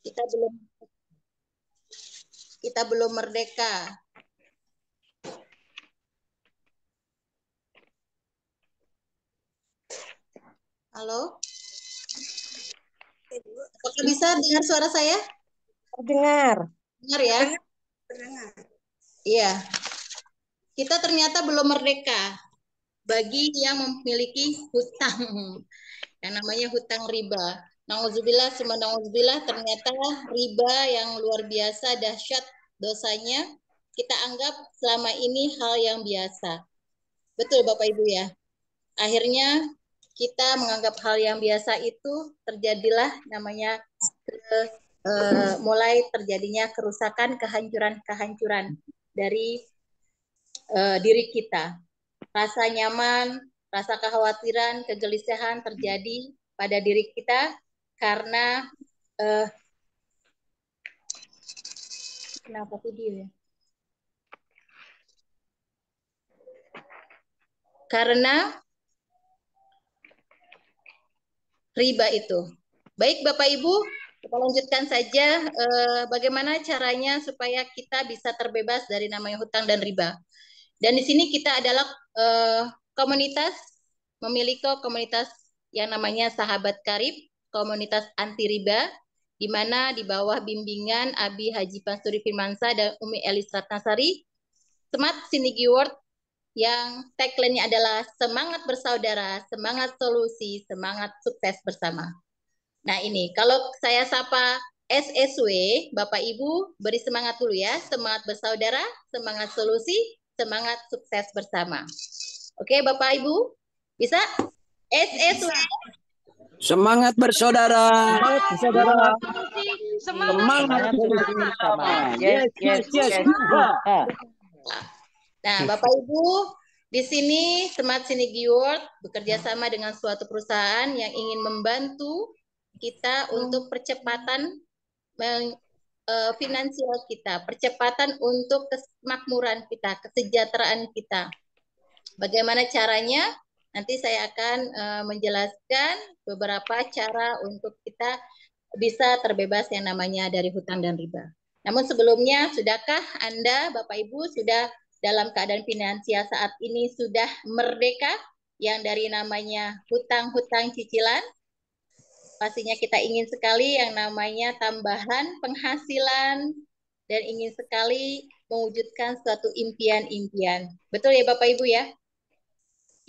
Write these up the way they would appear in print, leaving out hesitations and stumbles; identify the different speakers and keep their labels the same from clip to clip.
Speaker 1: Kita belum kita belum merdeka. Halo? Apakah bisa dengar suara saya?
Speaker 2: Dengar.
Speaker 1: Dengar ya? Iya. Kita ternyata belum merdeka bagi yang memiliki hutang. Yang namanya hutang riba. Nauzubillah, summa nauzubillah, ternyata riba yang luar biasa dahsyat dosanya kita anggap selama ini hal yang biasa. Betul Bapak Ibu ya. Akhirnya kita menganggap hal yang biasa itu terjadilah namanya mulai terjadinya kerusakan, kehancuran dari diri kita. Rasa nyaman, rasa kekhawatiran, kegelisahan terjadi pada diri kita karena kenapa video ya? Karena riba itu. Baik Bapak Ibu, kita lanjutkan saja bagaimana caranya supaya kita bisa terbebas dari namanya hutang dan riba. Dan di sini kita adalah komunitas, memiliki komunitas yang namanya Sahabat Karib, komunitas anti riba, di mana di bawah bimbingan Abi Haji Pasturi Firmansa dan Umi Elis Ratnasari, Smart Synergy World yang tagline-nya adalah semangat bersaudara, semangat solusi, semangat sukses bersama. Nah ini, kalau saya sapa SSW, Bapak Ibu beri semangat dulu ya, semangat bersaudara, semangat solusi, semangat sukses bersama. Oke Bapak Ibu, bisa? SSW.
Speaker 3: Semangat bersaudara.
Speaker 2: Saudara.
Speaker 3: Semangat
Speaker 2: Sama.
Speaker 3: Yes, yes, yes.
Speaker 1: Nah, Bapak Ibu, di sini Smart Synergy World bekerja sama dengan suatu perusahaan yang ingin membantu kita untuk percepatan finansial kita, percepatan untuk kemakmuran kita, kesejahteraan kita. Bagaimana caranya? Nanti saya akan menjelaskan beberapa cara untuk kita bisa terbebas yang namanya dari hutang dan riba. Namun sebelumnya, sudahkah Anda, Bapak Ibu, sudah dalam keadaan finansial saat ini sudah merdeka yang dari namanya hutang-hutang cicilan? Pastinya kita ingin sekali yang namanya tambahan penghasilan dan ingin sekali mewujudkan suatu impian-impian. Betul ya Bapak Ibu ya?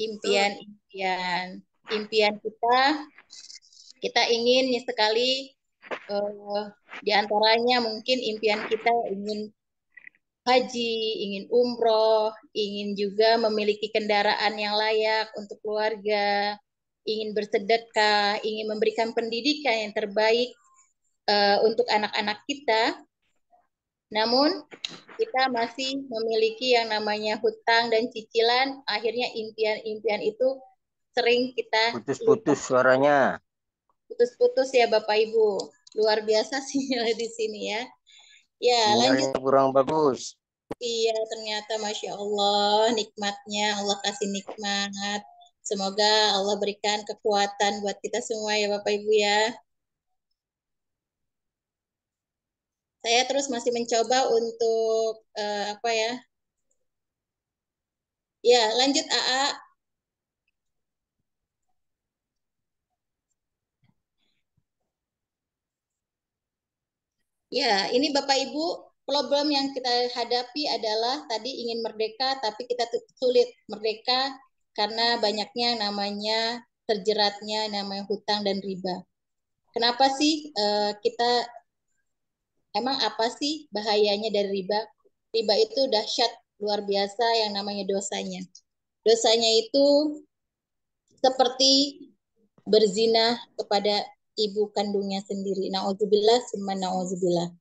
Speaker 1: Impian-impian. Impian kita ingin sekali di antaranya mungkin impian kita ingin haji, ingin umroh, ingin juga memiliki kendaraan yang layak untuk keluarga, ingin bersedekah, ingin memberikan pendidikan yang terbaik untuk anak-anak kita. Namun kita masih memiliki yang namanya hutang dan cicilan, akhirnya impian-impian itu sering kita
Speaker 2: Putus-putus suaranya.
Speaker 1: putus-putus ya Bapak Ibu. Luar biasa sinyal di sini ya. Ya, lanjut.
Speaker 2: Sinyalnya kurang bagus.
Speaker 1: Iya, ternyata Masya Allah, nikmatnya Allah kasih nikmat. Semoga Allah berikan kekuatan buat kita semua ya Bapak Ibu ya. Saya terus masih mencoba untuk apa ya? Ya, lanjut AA. Ya, ini Bapak Ibu, problem yang kita hadapi adalah tadi ingin merdeka, tapi kita sulit merdeka karena banyaknya namanya terjeratnya namanya hutang dan riba. Kenapa sih kita emang apa sih bahayanya dari riba? Riba itu dahsyat luar biasa yang namanya dosanya. Dosanya itu seperti berzina kepada ibu kandungnya sendiri. Nauzubillah, summa nauzubillah.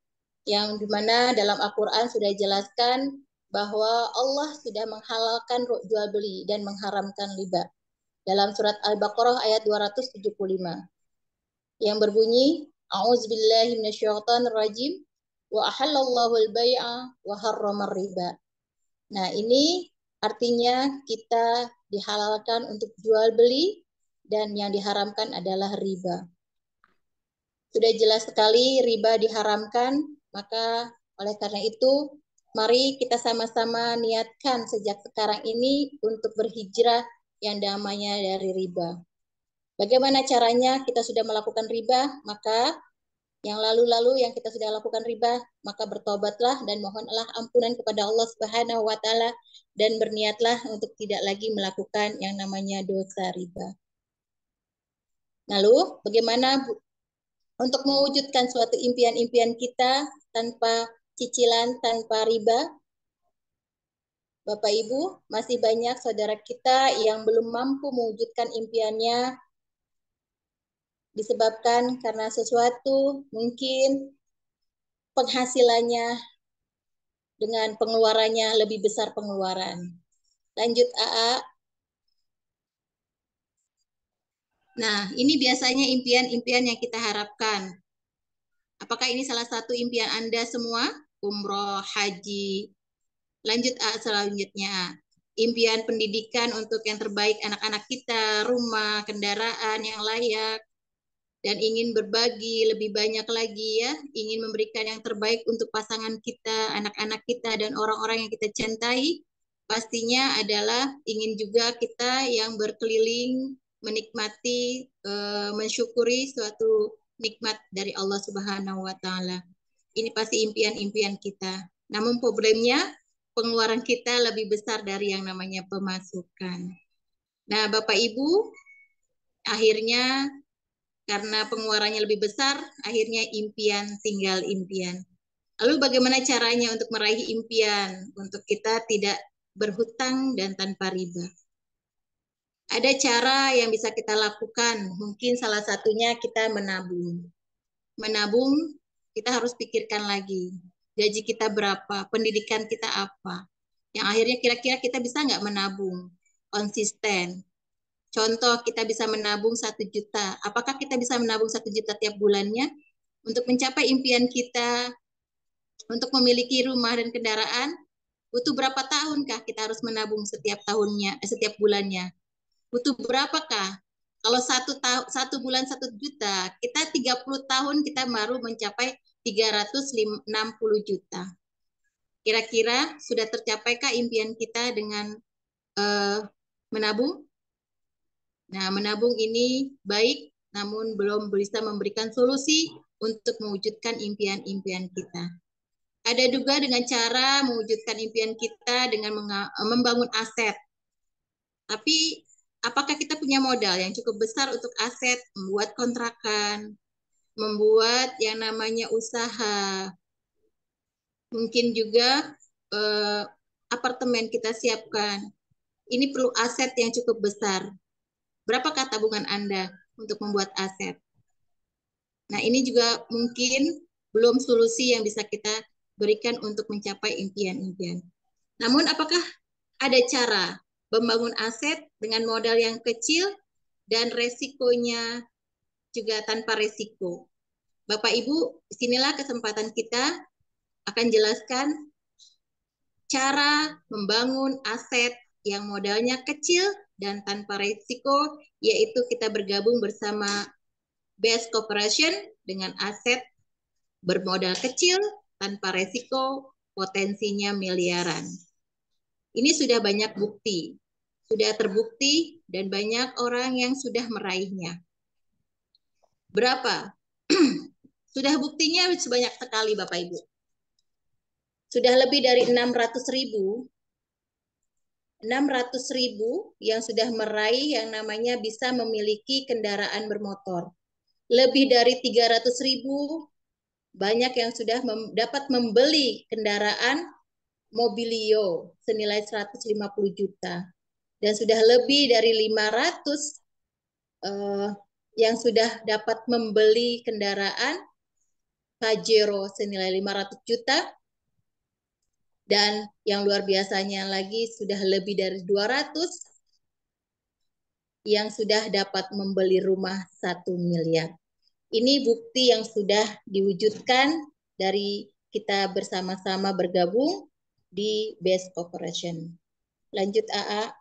Speaker 1: Yang dimana dalam Al-Quran sudah dijelaskan bahwa Allah sudah menghalalkan jual beli dan mengharamkan riba. Dalam surat Al-Baqarah ayat 275. Yang berbunyi, A'udzubillahi minasyaitonirrajim wa ahallallahu al-bai'a wa harramar riba. Nah, ini artinya kita dihalalkan untuk jual beli dan yang diharamkan adalah riba. Sudah jelas sekali riba diharamkan, maka oleh karena itu mari kita sama-sama niatkan sejak sekarang ini untuk berhijrah yang namanya dari riba. Bagaimana caranya kita sudah melakukan riba, maka yang lalu-lalu yang kita sudah lakukan riba, maka bertobatlah dan mohonlah ampunan kepada Allah Subhanahu wa taala dan berniatlah untuk tidak lagi melakukan yang namanya dosa riba. Lalu bagaimana untuk mewujudkan suatu impian-impian kita tanpa cicilan, tanpa riba? Bapak Ibu, masih banyak saudara kita yang belum mampu mewujudkan impiannya disebabkan karena sesuatu mungkin penghasilannya dengan pengeluarannya lebih besar pengeluaran. Lanjut AA. Nah, ini biasanya impian-impian yang kita harapkan. Apakah ini salah satu impian Anda semua? Umroh, haji. Lanjut A selanjutnya. Impian pendidikan untuk yang terbaik anak-anak kita, rumah, kendaraan yang layak, dan ingin berbagi lebih banyak lagi ya, ingin memberikan yang terbaik untuk pasangan kita, anak-anak kita, dan orang-orang yang kita cintai. Pastinya adalah ingin juga kita yang berkeliling menikmati, mensyukuri suatu nikmat dari Allah Subhanahu wa taala. Ini pasti impian-impian kita. Namun problemnya pengeluaran kita lebih besar dari yang namanya pemasukan. Nah, Bapak Ibu, akhirnya karena pengeluarannya lebih besar, akhirnya impian tinggal impian. Lalu bagaimana caranya untuk meraih impian, untuk kita tidak berhutang dan tanpa riba? Ada cara yang bisa kita lakukan, mungkin salah satunya kita menabung. Menabung, kita harus pikirkan lagi, gaji kita berapa, pendidikan kita apa. Yang akhirnya kira-kira kita bisa nggak menabung, konsisten. Contoh, kita bisa menabung 1 juta. Apakah kita bisa menabung 1 juta tiap bulannya? Untuk mencapai impian kita, untuk memiliki rumah dan kendaraan, butuh berapa tahunkah kita harus menabung setiap tahunnya, setiap bulannya? Butuh berapakah? Kalau satu bulan 1 juta, kita 30 tahun kita baru mencapai 360 juta. Kira-kira sudah tercapaikah impian kita dengan menabung? Nah, menabung ini baik, namun belum bisa memberikan solusi untuk mewujudkan impian-impian kita. Ada juga dengan cara mewujudkan impian kita dengan membangun aset. Tapi apakah kita punya modal yang cukup besar untuk aset, membuat kontrakan, membuat yang namanya usaha, mungkin juga apartemen kita siapkan. Ini perlu aset yang cukup besar. Berapakah tabungan Anda untuk membuat aset? Nah, ini juga mungkin belum solusi yang bisa kita berikan untuk mencapai impian-impian. Namun, apakah ada cara membangun aset dengan modal yang kecil dan resikonya juga tanpa resiko? Bapak Ibu, disinilah kesempatan kita akan jelaskan cara membangun aset yang modalnya kecil dan tanpa resiko, yaitu kita bergabung bersama Best Corporation dengan aset bermodal kecil tanpa resiko, potensinya miliaran. Ini sudah banyak bukti, sudah terbukti dan banyak orang yang sudah meraihnya. Berapa? Sudah buktinya sebanyak sekali Bapak Ibu. Sudah lebih dari 600.000 yang sudah meraih yang namanya bisa memiliki kendaraan bermotor. Lebih dari 300.000 banyak yang sudah dapat membeli kendaraan mobilio senilai 150 juta. Dan sudah lebih dari 500 yang sudah dapat membeli kendaraan Pajero senilai 500 juta. Dan yang luar biasanya lagi sudah lebih dari 200 yang sudah dapat membeli rumah 1 miliar. Ini bukti yang sudah diwujudkan dari kita bersama-sama bergabung di Best Corporation. Lanjut AA.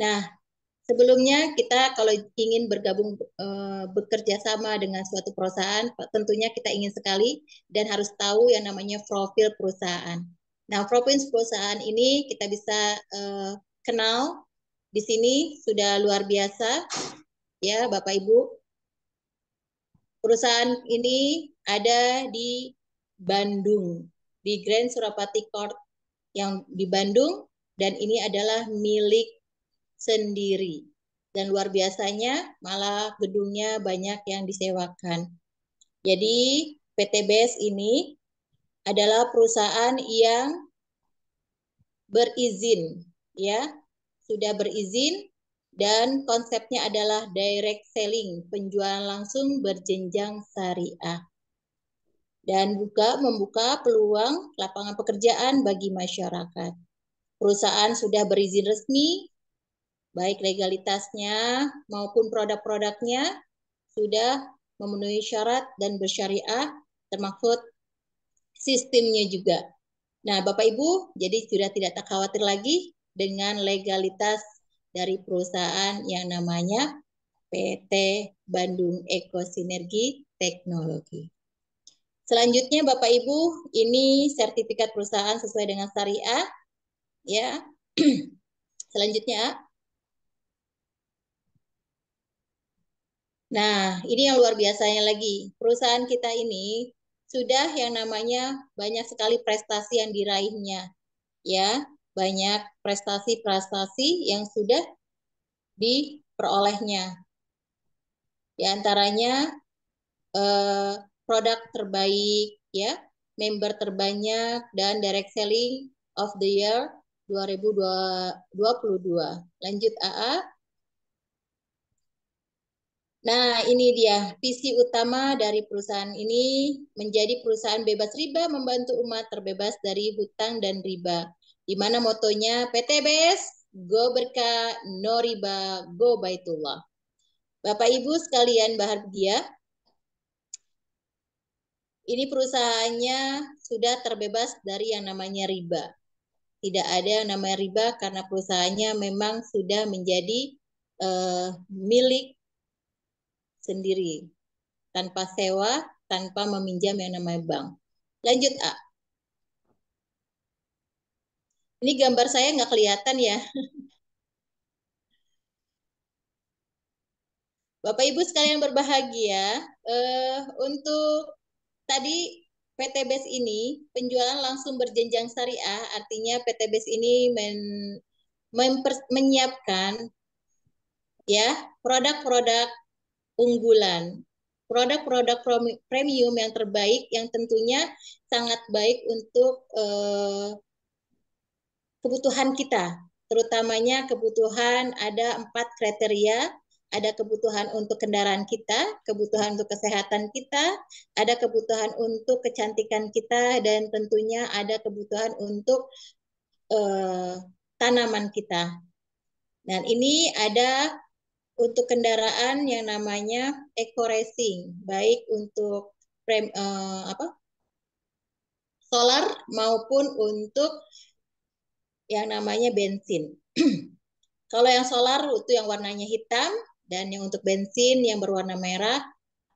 Speaker 1: Nah, Sebelumnya kita kalau ingin bergabung bekerja sama dengan suatu perusahaan, tentunya kita ingin sekali dan harus tahu yang namanya profil perusahaan. Nah, profil perusahaan ini kita bisa kenal di sini sudah luar biasa ya Bapak Ibu. Perusahaan ini ada di Bandung, di Grand Surapati Court yang di Bandung, dan ini adalah milik sendiri. Dan luar biasanya malah gedungnya banyak yang disewakan. Jadi PTBS ini adalah perusahaan yang berizin, ya, sudah berizin dan konsepnya adalah direct selling, penjualan langsung berjenjang syariah. Dan juga membuka peluang lapangan pekerjaan bagi masyarakat. Perusahaan sudah berizin resmi, baik legalitasnya maupun produk-produknya sudah memenuhi syarat dan bersyariah, termasuk sistemnya juga. Nah, Bapak Ibu, jadi sudah tidak khawatir lagi dengan legalitas dari perusahaan yang namanya PT Bandung Eko Sinergi Teknologi. Selanjutnya Bapak Ibu, ini sertifikat perusahaan sesuai dengan syariah, ya. Selanjutnya, nah ini yang luar biasanya lagi, perusahaan kita ini sudah yang namanya banyak sekali prestasi yang diraihnya, ya, banyak prestasi-prestasi yang sudah diperolehnya. Di antaranya produk terbaik, ya, member terbanyak, dan direct selling of the year 2022. Lanjut AA. Nah, ini dia visi utama dari perusahaan ini, menjadi perusahaan bebas riba, membantu umat terbebas dari hutang dan riba. Di mana motonya PTBS, Go Berkah, No Riba, Go Baitullah. Bapak Ibu sekalian bahagia, ini perusahaannya sudah terbebas dari yang namanya riba. Tidak ada yang namanya riba karena perusahaannya memang sudah menjadi milik sendiri, tanpa sewa, tanpa meminjam yang namanya bank. Lanjut A. Ini gambar saya nggak kelihatan ya. Bapak Ibu sekalian berbahagia, untuk tadi PTBS ini penjualan langsung berjenjang syariah, artinya PTBS ini menyiapkan ya produk-produk unggulan, produk-produk premium yang terbaik yang tentunya sangat baik untuk kebutuhan kita, terutamanya kebutuhan ada 4 kriteria. Ada kebutuhan untuk kendaraan kita, kebutuhan untuk kesehatan kita, ada kebutuhan untuk kecantikan kita, dan tentunya ada kebutuhan untuk tanaman kita. Dan ini ada untuk kendaraan yang namanya Eco Racing, baik untuk solar maupun untuk yang namanya bensin. Kalau yang solar itu yang warnanya hitam, dan yang untuk bensin yang berwarna merah.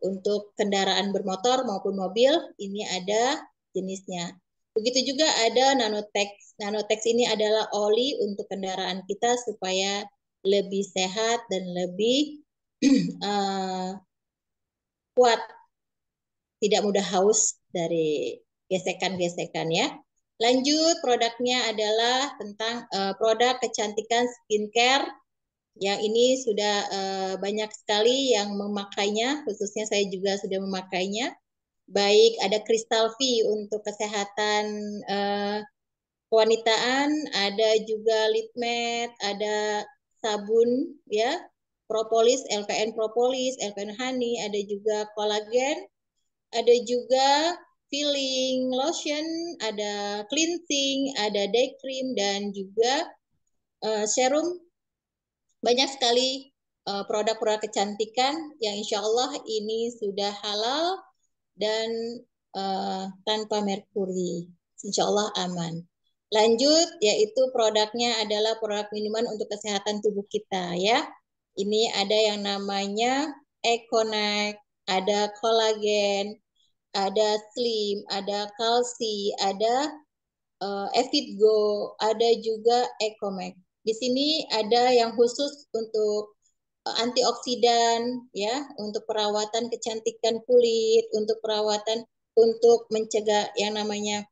Speaker 1: Untuk kendaraan bermotor maupun mobil, ini ada jenisnya. Begitu juga ada Nanotex. Nanotex ini adalah oli untuk kendaraan kita supaya lebih sehat dan lebih kuat, tidak mudah haus dari gesekan-gesekan ya. Lanjut, produknya adalah tentang produk kecantikan skincare. Yang ini sudah banyak sekali yang memakainya, khususnya saya juga sudah memakainya. Baik ada Crystal V untuk kesehatan kewanitaan, ada juga lip matte, ada sabun ya, propolis, LPN propolis, LPN honey, ada juga kolagen, ada juga peeling lotion, ada cleansing, ada day cream, dan juga serum. Banyak sekali produk-produk kecantikan yang insya Allah ini sudah halal dan tanpa merkuri. Insya Allah aman. Lanjut, yaitu produknya adalah produk minuman untuk kesehatan tubuh kita ya. Ini ada yang namanya Econnect, ada kolagen, ada slim, ada kalsi, ada Evitgo, ada juga Ecomax. Di sini ada yang khusus untuk antioksidan, ya, untuk perawatan kecantikan kulit, untuk perawatan untuk mencegah yang namanya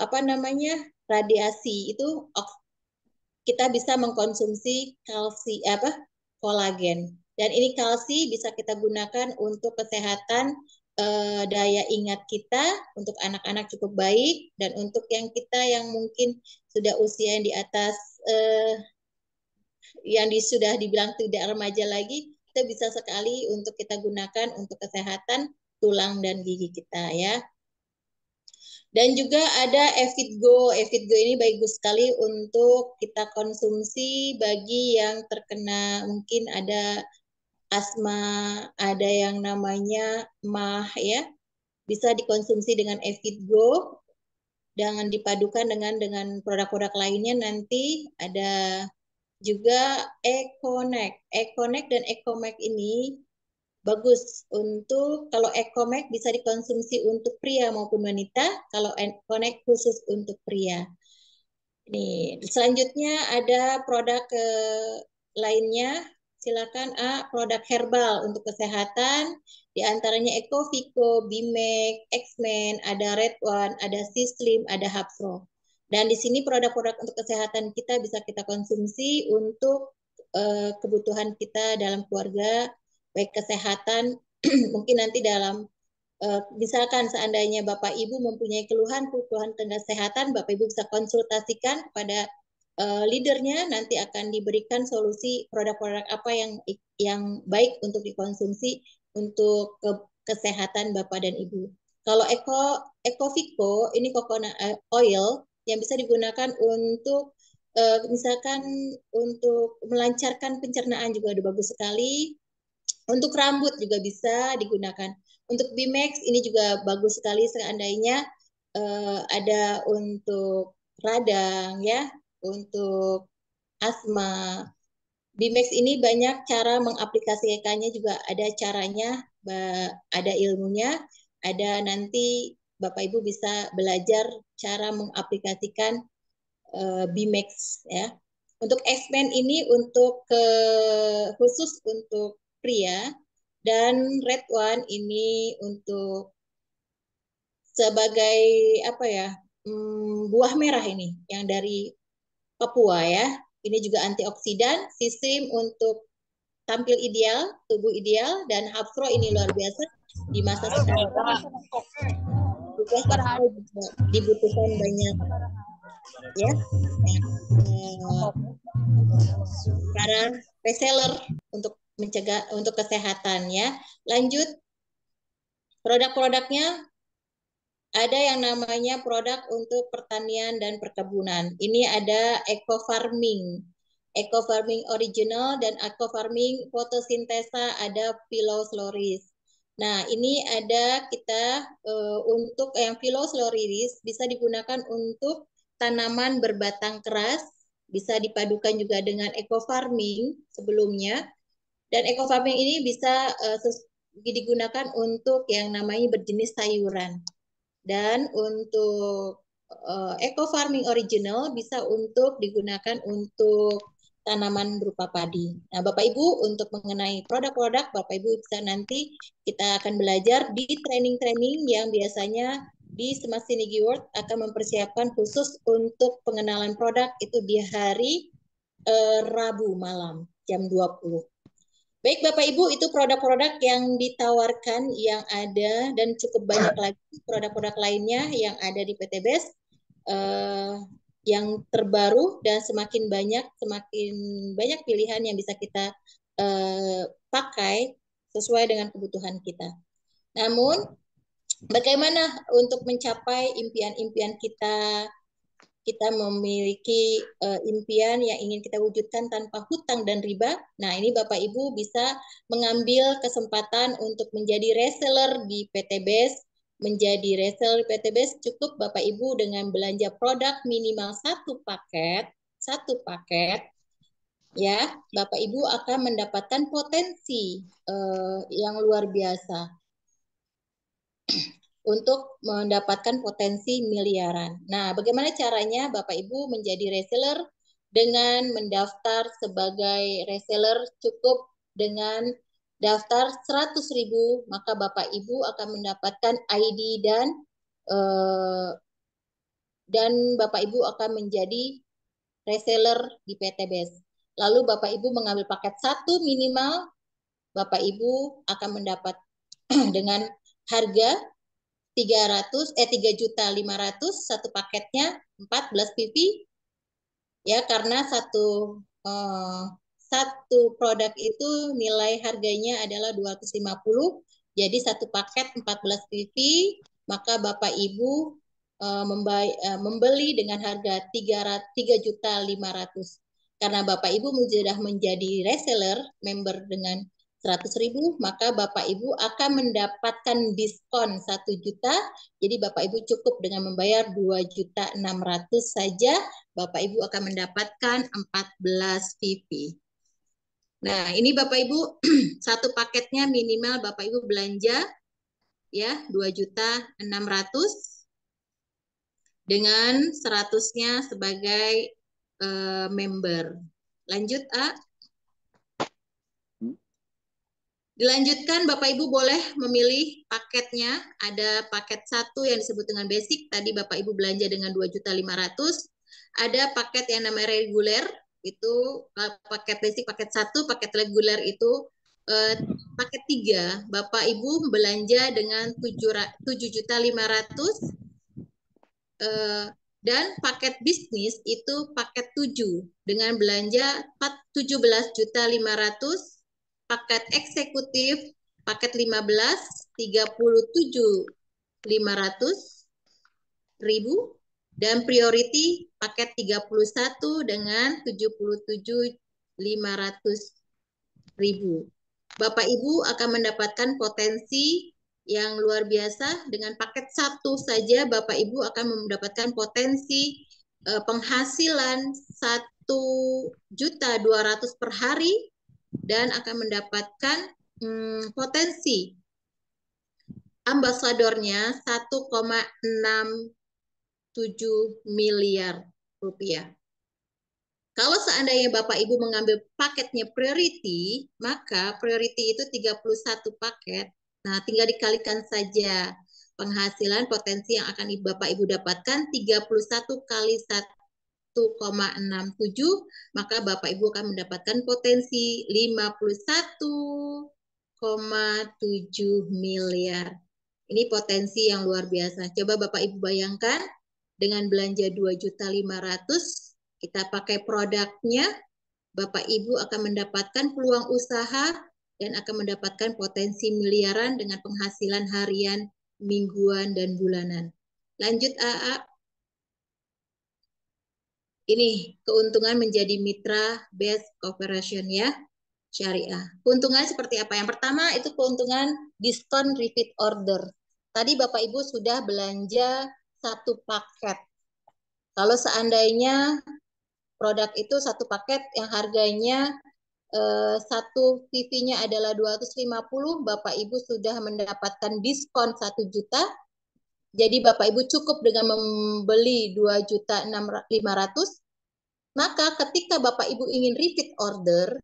Speaker 1: apa namanya radiasi itu kita bisa mengkonsumsi kalsi apa kolagen. Dan ini kalsi bisa kita gunakan untuk kesehatan daya ingat kita untuk anak-anak cukup baik dan untuk yang kita yang mungkin sudah usia yang di atas sudah dibilang tidak remaja lagi, kita bisa sekali untuk kita gunakan untuk kesehatan tulang dan gigi kita ya. Dan juga ada Evitgo. Evitgo ini bagus sekali untuk kita konsumsi bagi yang terkena mungkin ada asma, ada yang namanya MAH ya. Bisa dikonsumsi dengan Evitgo. Jangan dipadukan dengan produk-produk lainnya nanti ada juga Econek. Econek dan Ecomax ini bagus untuk kalau Ecomax bisa dikonsumsi untuk pria maupun wanita, kalau Econek khusus untuk pria. Nih, selanjutnya ada produk lainnya. Silakan produk herbal untuk kesehatan. Di antaranya Ecovico, Bimek, X-Men, ada Red One, ada Sislim, ada Hapro. Dan di sini produk-produk untuk kesehatan kita bisa kita konsumsi untuk kebutuhan kita dalam keluarga, baik kesehatan, mungkin nanti dalam misalkan seandainya Bapak Ibu mempunyai keluhan tentang kesehatan, Bapak Ibu bisa konsultasikan kepada leadernya, nanti akan diberikan solusi produk-produk apa yang baik untuk dikonsumsi untuk kesehatan Bapak dan Ibu. Kalau Ecovico ini coconut oil yang bisa digunakan untuk misalkan untuk melancarkan pencernaan juga udah bagus sekali. Untuk rambut juga bisa digunakan. Untuk Bimex ini juga bagus sekali seandainya ada untuk radang ya, untuk asma. Bimex ini banyak cara mengaplikasikannya juga ada caranya, ada ilmunya, ada nanti Bapak Ibu bisa belajar cara mengaplikasikan Bimex ya. Untuk X-Men ini untuk khusus untuk pria dan Red One ini untuk sebagai apa ya buah merah ini yang dari Papua ya. Ini juga antioksidan, sistem untuk tampil ideal, tubuh ideal, dan Hafro ini luar biasa di masa sekarang. Juga dibutuhkan banyak ya para reseller untuk mencegah untuk kesehatan ya. Lanjut produk-produknya ada yang namanya produk untuk pertanian dan perkebunan. Ini ada eco farming original dan eco farming fotosintesa, ada Phyllox loris. Nah, ini ada kita untuk yang Phyllox loris bisa digunakan untuk tanaman berbatang keras, bisa dipadukan juga dengan eco farming sebelumnya. Dan eco farming ini bisa digunakan untuk yang namanya berjenis sayuran. Dan untuk eco farming original bisa untuk digunakan untuk tanaman berupa padi. Nah, Bapak Ibu untuk mengenai produk-produk, Bapak Ibu bisa nanti kita akan belajar di training-training yang biasanya di Smart Synergy World akan mempersiapkan khusus untuk pengenalan produk itu di hari Rabu malam jam 20. Baik Bapak Ibu, itu produk-produk yang ditawarkan yang ada dan cukup banyak lagi produk-produk lainnya yang ada di PT BES yang terbaru dan semakin banyak pilihan yang bisa kita pakai sesuai dengan kebutuhan kita. Namun bagaimana untuk mencapai impian-impian kita? Kita memiliki impian yang ingin kita wujudkan tanpa hutang dan riba. Nah, ini Bapak Ibu bisa mengambil kesempatan untuk menjadi reseller di PT BES. Menjadi reseller di PT BES cukup Bapak Ibu dengan belanja produk minimal satu paket Ya, Bapak Ibu akan mendapatkan potensi yang luar biasa untuk mendapatkan potensi miliaran. Nah, bagaimana caranya Bapak Ibu menjadi reseller? Dengan mendaftar sebagai reseller cukup dengan daftar 100.000, maka Bapak Ibu akan mendapatkan ID dan Bapak Ibu akan menjadi reseller di PT BES. Lalu Bapak Ibu mengambil paket 1 minimal, Bapak Ibu akan mendapat dengan harga 3.500.000 satu paketnya 14 pipi ya, karena satu produk itu nilai harganya adalah 250, jadi satu paket 14 pipi, maka Bapak Ibu membeli dengan harga 3.500.000. Karena Bapak Ibu sudah menjadi reseller member dengan 100.000, maka Bapak Ibu akan mendapatkan diskon 1 juta. Jadi Bapak Ibu cukup dengan membayar 2.600.000 saja, Bapak Ibu akan mendapatkan 14 VP. Nah, ini Bapak Ibu satu paketnya minimal Bapak Ibu belanja ya 2.600.000 dengan 100-nya sebagai member. Lanjut, A. Dilanjutkan, Bapak Ibu boleh memilih paketnya. Ada paket 1 yang disebut dengan basic. Tadi Bapak Ibu belanja dengan 2.500.000. Ada paket yang namanya reguler. Itu paket basic, paket 1. Paket reguler itu paket 3. Bapak Ibu belanja dengan 7.500.000. Dan paket bisnis itu paket 7 dengan belanja 17.500.000. Paket eksekutif paket 15 37.500.000 dan priority paket 31 dengan 77.500.000. Bapak Ibu akan mendapatkan potensi yang luar biasa. Dengan paket 1 saja Bapak Ibu akan mendapatkan potensi penghasilan 1.200.000 per hari dan akan mendapatkan potensi ambasadornya 1,67 miliar rupiah. Kalau seandainya Bapak Ibu mengambil paketnya priority, maka priority itu 31 paket. Nah, tinggal dikalikan saja penghasilan potensi yang akan Bapak Ibu dapatkan 31 kali 1,67, maka Bapak Ibu akan mendapatkan potensi 51,7 miliar. Ini potensi yang luar biasa. Coba Bapak Ibu bayangkan dengan belanja 2.500.000, kita pakai produknya, Bapak Ibu akan mendapatkan peluang usaha dan akan mendapatkan potensi miliaran dengan penghasilan harian, mingguan, dan bulanan. Lanjut, AA. Ini keuntungan menjadi mitra BES Corporation ya, syariah. Keuntungan seperti apa? Yang pertama itu keuntungan diskon repeat order. Tadi Bapak Ibu sudah belanja satu paket. Kalau seandainya produk itu satu paket yang harganya satu TV-nya adalah 250, Bapak Ibu sudah mendapatkan diskon 1 juta. Jadi Bapak Ibu cukup dengan membeli 2.500.000. Maka ketika Bapak Ibu ingin repeat order,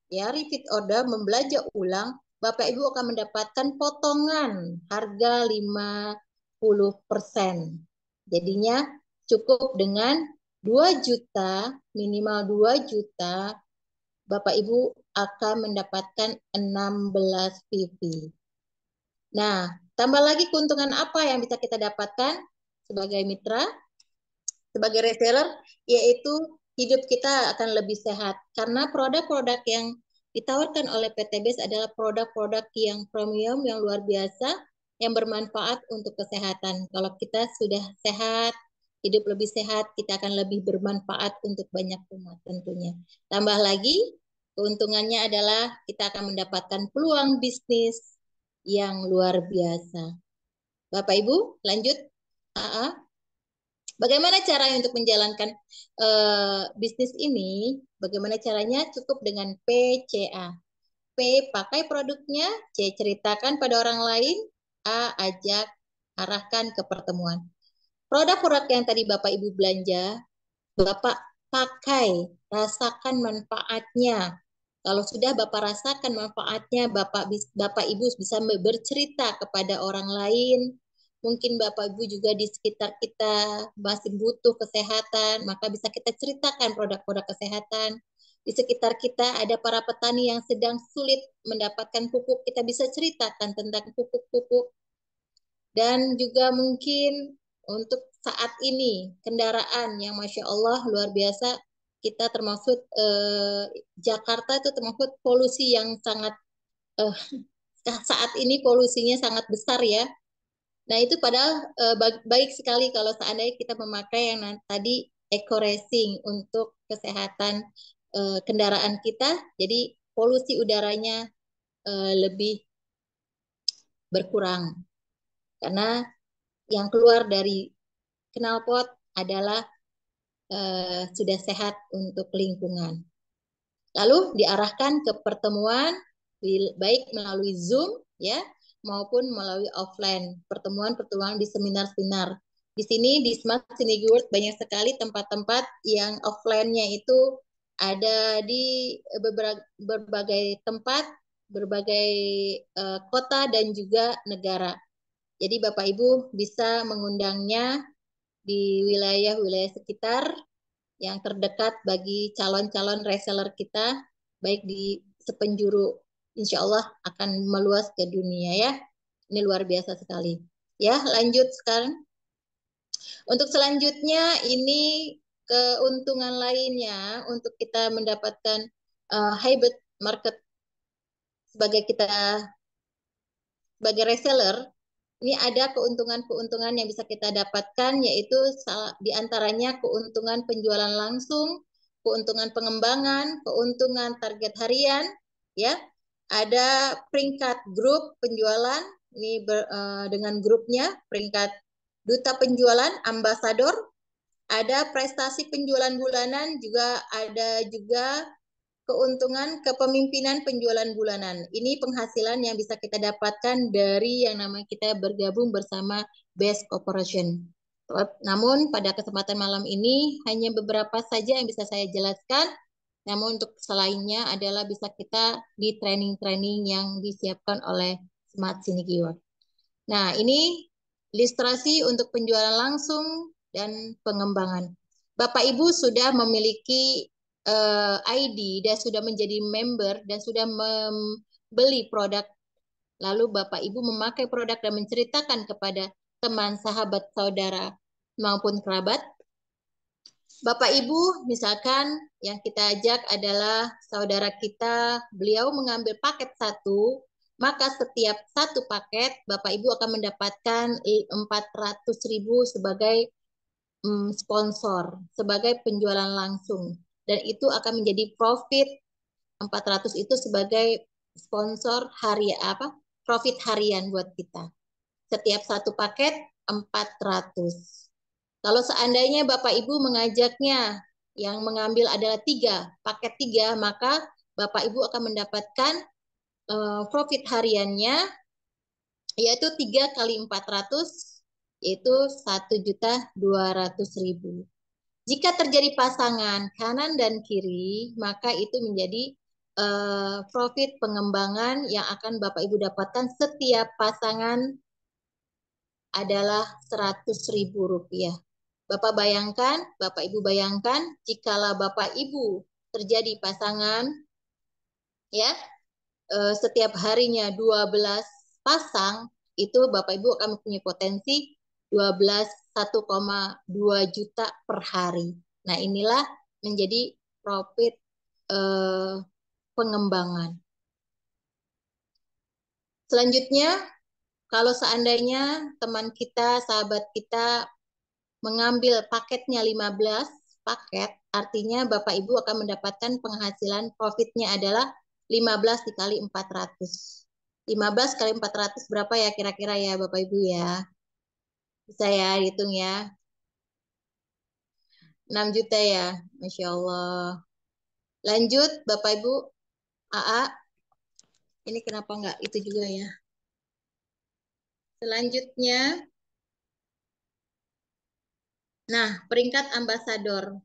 Speaker 1: ya repeat order membelanja ulang, Bapak Ibu akan mendapatkan potongan harga 50%. Jadinya cukup dengan 2 juta, minimal 2 juta, Bapak Ibu akan mendapatkan 16 PV. Nah, tambah lagi keuntungan apa yang bisa kita dapatkan sebagai mitra, sebagai reseller, yaitu hidup kita akan lebih sehat. Karena produk-produk yang ditawarkan oleh PT BES adalah produk-produk yang premium, yang luar biasa, yang bermanfaat untuk kesehatan. Kalau kita sudah sehat, hidup lebih sehat, kita akan lebih bermanfaat untuk banyak umat tentunya. Tambah lagi, keuntungannya adalah kita akan mendapatkan peluang bisnis yang luar biasa. Bapak Ibu, lanjut. AA. Bagaimana caranya untuk menjalankan bisnis ini? Bagaimana caranya? Cukup dengan PCA. P, pakai produknya. C, ceritakan pada orang lain. A, ajak, arahkan ke pertemuan. Produk-produk yang tadi Bapak Ibu belanja, Bapak pakai, rasakan manfaatnya. Kalau sudah Bapak rasakan manfaatnya, Bapak Ibu bisa bercerita kepada orang lain. Mungkin Bapak Ibu juga di sekitar kita masih butuh kesehatan, maka bisa kita ceritakan produk-produk kesehatan. Di sekitar kita ada para petani yang sedang sulit mendapatkan pupuk, kita bisa ceritakan tentang pupuk-pupuk. Dan juga mungkin untuk saat ini kendaraan yang Masya Allah luar biasa, kita termasuk Jakarta itu termasuk polusi yang sangat saat ini polusinya sangat besar ya. Nah itu padahal baik sekali kalau seandainya kita memakai yang tadi eco racing untuk kesehatan kendaraan kita, jadi polusi udaranya lebih berkurang karena yang keluar dari knalpot adalah sudah sehat untuk lingkungan. Lalu diarahkan ke pertemuan baik melalui Zoom ya maupun melalui offline, pertemuan-pertemuan di seminar-seminar. Di sini di Smart Synergy World banyak sekali tempat-tempat yang offline-nya itu ada di berbagai tempat, berbagai kota dan juga negara. Jadi Bapak Ibu bisa mengundangnya di wilayah-wilayah sekitar yang terdekat bagi calon-calon reseller kita, baik di sepenjuru, insya Allah akan meluas ke dunia ya. Ini luar biasa sekali. Ya, lanjut sekarang. Untuk selanjutnya ini keuntungan lainnya untuk kita mendapatkan hybrid market sebagai sebagai reseller. Ini ada keuntungan-keuntungan yang bisa kita dapatkan, yaitu diantaranya keuntungan penjualan langsung, keuntungan pengembangan, keuntungan target harian, ya. Ada peringkat grup penjualan, ini dengan grupnya, peringkat duta penjualan, ambasador, ada prestasi penjualan bulanan, juga ada juga keuntungan kepemimpinan penjualan bulanan. Ini penghasilan yang bisa kita dapatkan dari yang namanya kita bergabung bersama Best Corporation. Namun pada kesempatan malam ini hanya beberapa saja yang bisa saya jelaskan. Namun untuk selainnya adalah bisa kita di training-training yang disiapkan oleh Smart Synergy World. Nah, ini ilustrasi untuk penjualan langsung dan pengembangan. Bapak Ibu sudah memiliki ID dan sudah menjadi member dan sudah membeli produk, lalu Bapak Ibu memakai produk dan menceritakan kepada teman, sahabat, saudara maupun kerabat. Bapak Ibu misalkan yang kita ajak adalah saudara kita, beliau mengambil paket satu, maka setiap satu paket Bapak Ibu akan mendapatkan 400.000 sebagai sponsor, sebagai penjualan langsung. Dan itu akan menjadi profit 400 itu sebagai sponsor profit harian buat kita. Setiap satu paket 400. Kalau seandainya Bapak Ibu mengajaknya yang mengambil adalah paket 3, maka Bapak Ibu akan mendapatkan profit hariannya yaitu 3 kali 400 yaitu 1.200.000. Jika terjadi pasangan kanan dan kiri, maka itu menjadi profit pengembangan yang akan Bapak Ibu dapatkan setiap pasangan adalah 100.000 rupiah. Bapak Ibu bayangkan, jikalau Bapak Ibu terjadi pasangan, ya setiap harinya 12 pasang, itu Bapak Ibu akan mempunyai potensi 1,2 juta per hari. Nah, inilah menjadi profit pengembangan. Selanjutnya, kalau seandainya teman kita, sahabat kita mengambil paketnya 15 paket, artinya Bapak Ibu akan mendapatkan penghasilan profitnya adalah 15 dikali 400. 15 kali 400 berapa ya kira-kira ya Bapak Ibu ya? Bisa ya hitung ya. 6 juta ya. Masya Allah. Lanjut Bapak Ibu. AA. Ini kenapa enggak itu juga ya. Selanjutnya. Nah, peringkat ambasador.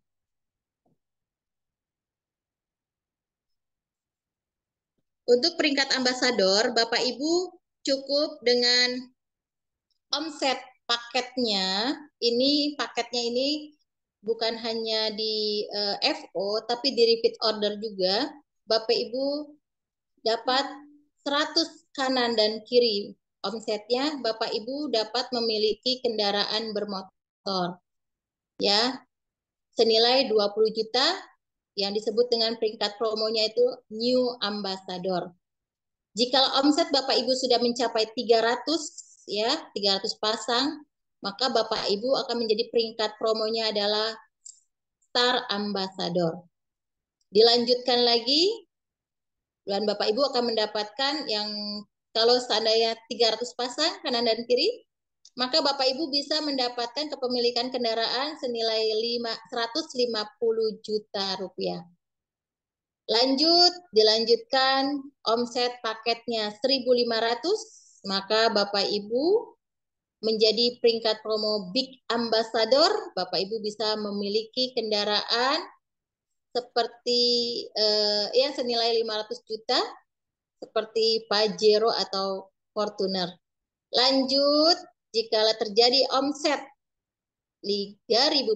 Speaker 1: Untuk peringkat ambasador, Bapak Ibu cukup dengan omset paketnya. Paketnya ini bukan hanya di FO, tapi di repeat order juga. Bapak Ibu dapat 100 kanan dan kiri omsetnya. Bapak Ibu dapat memiliki kendaraan bermotor. Ya, senilai 20 juta yang disebut dengan peringkat promonya itu New Ambassador. Jika omset Bapak Ibu sudah mencapai 300 ya, 300 pasang, maka Bapak Ibu akan menjadi peringkat promonya adalah Star Ambassador. Dilanjutkan lagi, dan Bapak Ibu akan mendapatkan yang kalau seandainya 300 pasang kanan dan kiri, maka Bapak Ibu bisa mendapatkan kepemilikan kendaraan senilai 150 juta rupiah. Dilanjutkan omset paketnya 1.500, maka Bapak Ibu menjadi peringkat promo Big Ambassador. Bapak Ibu bisa memiliki kendaraan seperti ya senilai 500 juta seperti Pajero atau Fortuner. Lanjut, jika terjadi omset 3.000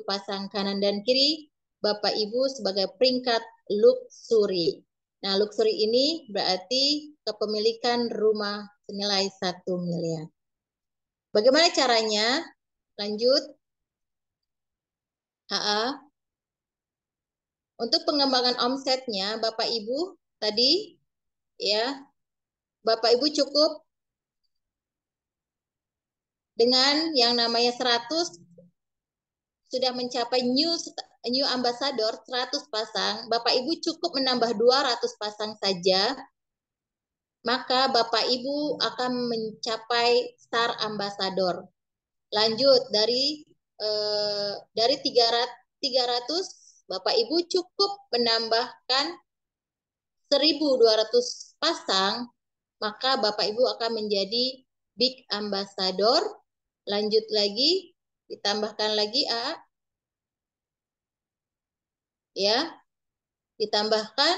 Speaker 1: pasang kanan dan kiri, Bapak Ibu sebagai peringkat luxury. Nah, luxury ini berarti kepemilikan rumah senilai 1 miliar. Bagaimana caranya? Lanjut. HA. Untuk pengembangan omsetnya, Bapak Ibu tadi ya, Bapak Ibu cukup dengan yang namanya 100 sudah mencapai new ambassador 100 pasang, Bapak Ibu cukup menambah 200 pasang saja, maka Bapak Ibu akan mencapai Star Ambassador. Lanjut dari 300 Bapak Ibu cukup menambahkan 1.200 pasang, maka Bapak Ibu akan menjadi Big Ambassador. Lanjut lagi, ditambahkan lagi ya, ditambahkan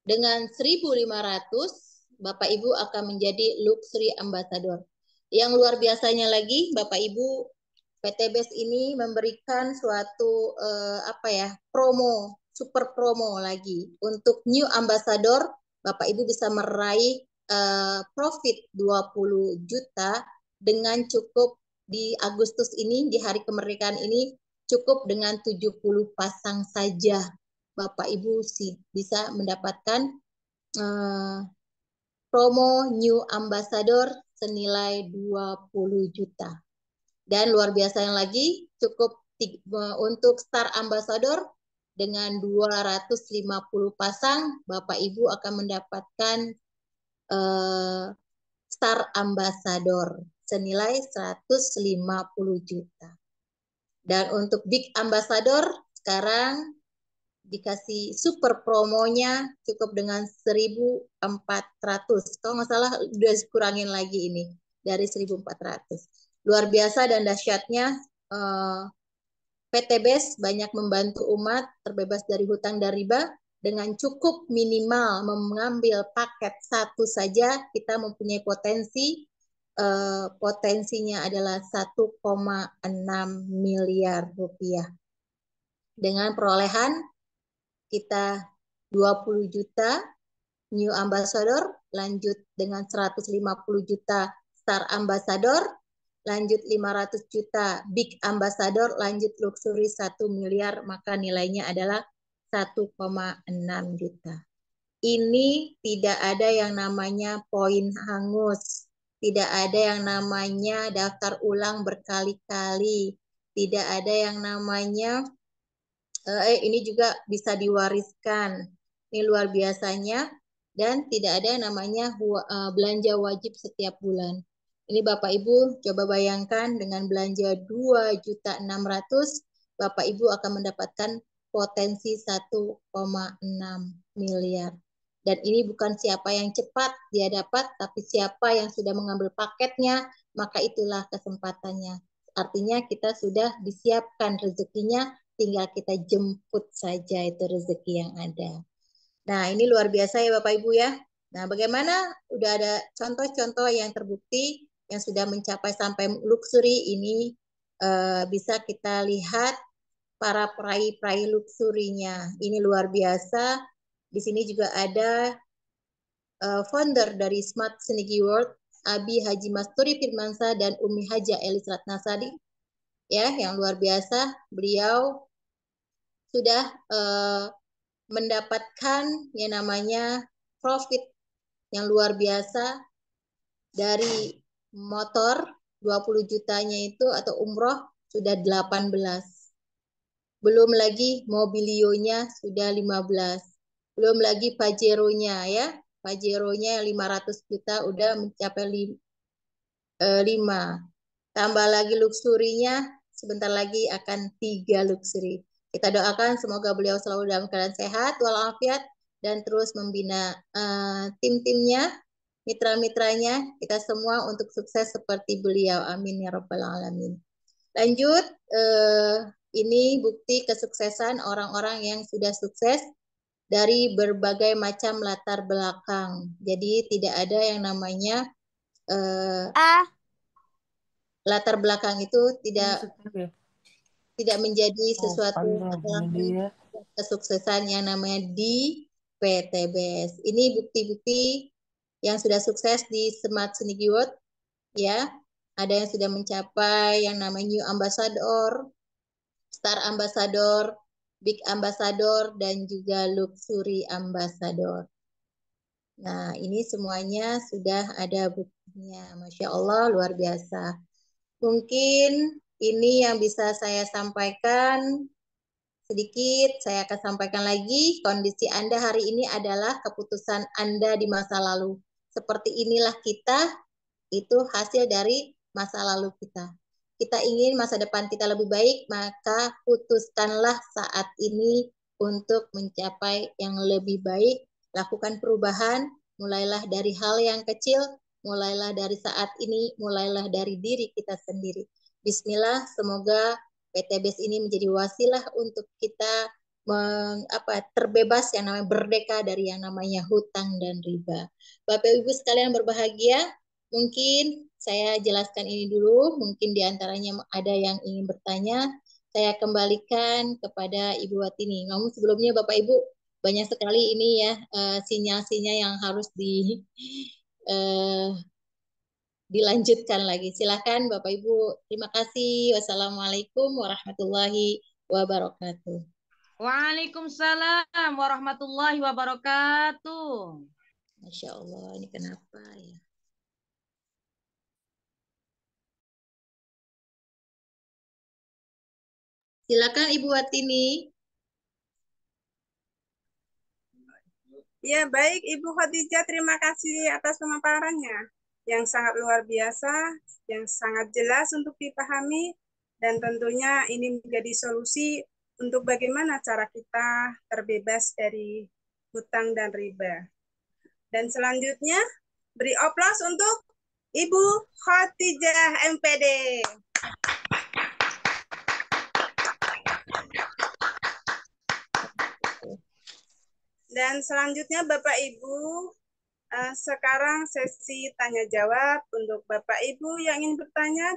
Speaker 1: dengan 1.500, Bapak Ibu akan menjadi Luxury Ambassador. Yang luar biasanya lagi, Bapak Ibu, PTBes ini memberikan suatu promo, super promo lagi. Untuk New Ambassador, Bapak Ibu bisa meraih profit 20 juta dengan cukup di Agustus ini, di hari kemerdekaan ini, cukup dengan 70 pasang saja. Bapak Ibu bisa mendapatkan promo New Ambassador senilai 20 juta. Dan luar biasa yang lagi, cukup untuk Star Ambassador dengan 250 pasang, Bapak Ibu akan mendapatkan Star Ambassador senilai 150 juta. Dan untuk Big Ambassador sekarang dikasih super promonya cukup dengan 1.400. Kalau nggak salah udah kurangin lagi ini dari 1.400. Luar biasa dan dahsyatnya PTBes banyak membantu umat terbebas dari hutang dan riba. Dengan cukup minimal mengambil paket satu saja, kita mempunyai potensinya adalah 1,6 miliar rupiah. Dengan perolehan kita 20 juta New Ambassador, lanjut dengan 150 juta Star Ambassador, lanjut 500 juta Big Ambassador, lanjut Luxury 1 miliar, maka nilainya adalah 1,6 juta. Ini tidak ada yang namanya poin hangus, tidak ada yang namanya daftar ulang berkali-kali, tidak ada yang namanya ini juga bisa diwariskan. Ini luar biasanya, dan tidak ada yang namanya belanja wajib setiap bulan. Ini Bapak Ibu coba bayangkan dengan belanja 2.600.000 Bapak Ibu akan mendapatkan potensi 1,6 miliar. Dan ini bukan siapa yang cepat dia dapat, tapi siapa yang sudah mengambil paketnya, maka itulah kesempatannya. Artinya kita sudah disiapkan rezekinya, tinggal kita jemput saja itu rezeki yang ada. Nah, ini luar biasa ya Bapak Ibu ya. Nah, bagaimana udah ada contoh-contoh yang terbukti yang sudah mencapai sampai luxury ini bisa kita lihat para peraih-peraih luxurinya. Ini luar biasa. Di sini juga ada founder dari Smart Synergy World, Abi Haji Masturi Firmansa dan Umi Haja Elis Ratnasari. Ya, yang luar biasa. Beliau sudah mendapatkan yang namanya profit yang luar biasa dari motor 20 jutanya itu atau umroh sudah 18. Belum lagi mobilionya sudah 15. Belum lagi Pajero-nya ya. Pajero-nya 500 juta udah mencapai 5. Tambah lagi luxurinya sebentar lagi akan 3 luxury. Kita doakan semoga beliau selalu dalam keadaan sehat walafiat dan terus membina tim-timnya, mitra-mitranya, kita semua untuk sukses seperti beliau. Amin ya rabbal alamin. Lanjut, ini bukti kesuksesan orang-orang yang sudah sukses dari berbagai macam latar belakang. Jadi tidak ada yang namanya latar belakang itu tidak menjadi sesuatu kesuksesan yang namanya di PTBS. Ini bukti-bukti yang sudah sukses di Smart Synergy World ya. Ada yang sudah mencapai yang namanya New Ambassador, Star Ambassador, Big Ambassador, dan juga Luxury Ambassador. Nah, ini semuanya sudah ada buktinya. Masya Allah, luar biasa. Mungkin ini yang bisa saya sampaikan sedikit. Saya akan sampaikan lagi, kondisi Anda hari ini adalah keputusan Anda di masa lalu. Seperti inilah kita, itu hasil dari masa lalu kita. Kita ingin masa depan kita lebih baik, maka putuskanlah saat ini untuk mencapai yang lebih baik. Lakukan perubahan, mulailah dari hal yang kecil, mulailah dari saat ini, mulailah dari diri kita sendiri. Bismillah, semoga PTBS ini menjadi wasilah untuk kita terbebas yang namanya berdeka dari yang namanya hutang dan riba. Bapak Ibu sekalian berbahagia, mungkin saya jelaskan ini dulu, mungkin diantaranya ada yang ingin bertanya, saya kembalikan kepada Ibu Watini. Namun sebelumnya Bapak Ibu, banyak sekali ini ya sinyal-sinyal yang harus dilanjutkan lagi. Silakan Bapak Ibu. Terima kasih. Wassalamualaikum warahmatullahi wabarakatuh.
Speaker 4: Waalaikumsalam warahmatullahi wabarakatuh.
Speaker 1: Masya Allah, ini kenapa ya? Silakan Ibu Watini.
Speaker 5: Ya, baik Ibu Khadijah, terima kasih atas pemaparannya yang sangat luar biasa, yang sangat jelas untuk dipahami, dan tentunya ini menjadi solusi untuk bagaimana cara kita terbebas dari hutang dan riba. Dan selanjutnya, beri oplos untuk Ibu Khadijah MPD. Dan selanjutnya Bapak Ibu, sekarang sesi tanya jawab untuk Bapak Ibu yang ingin bertanya.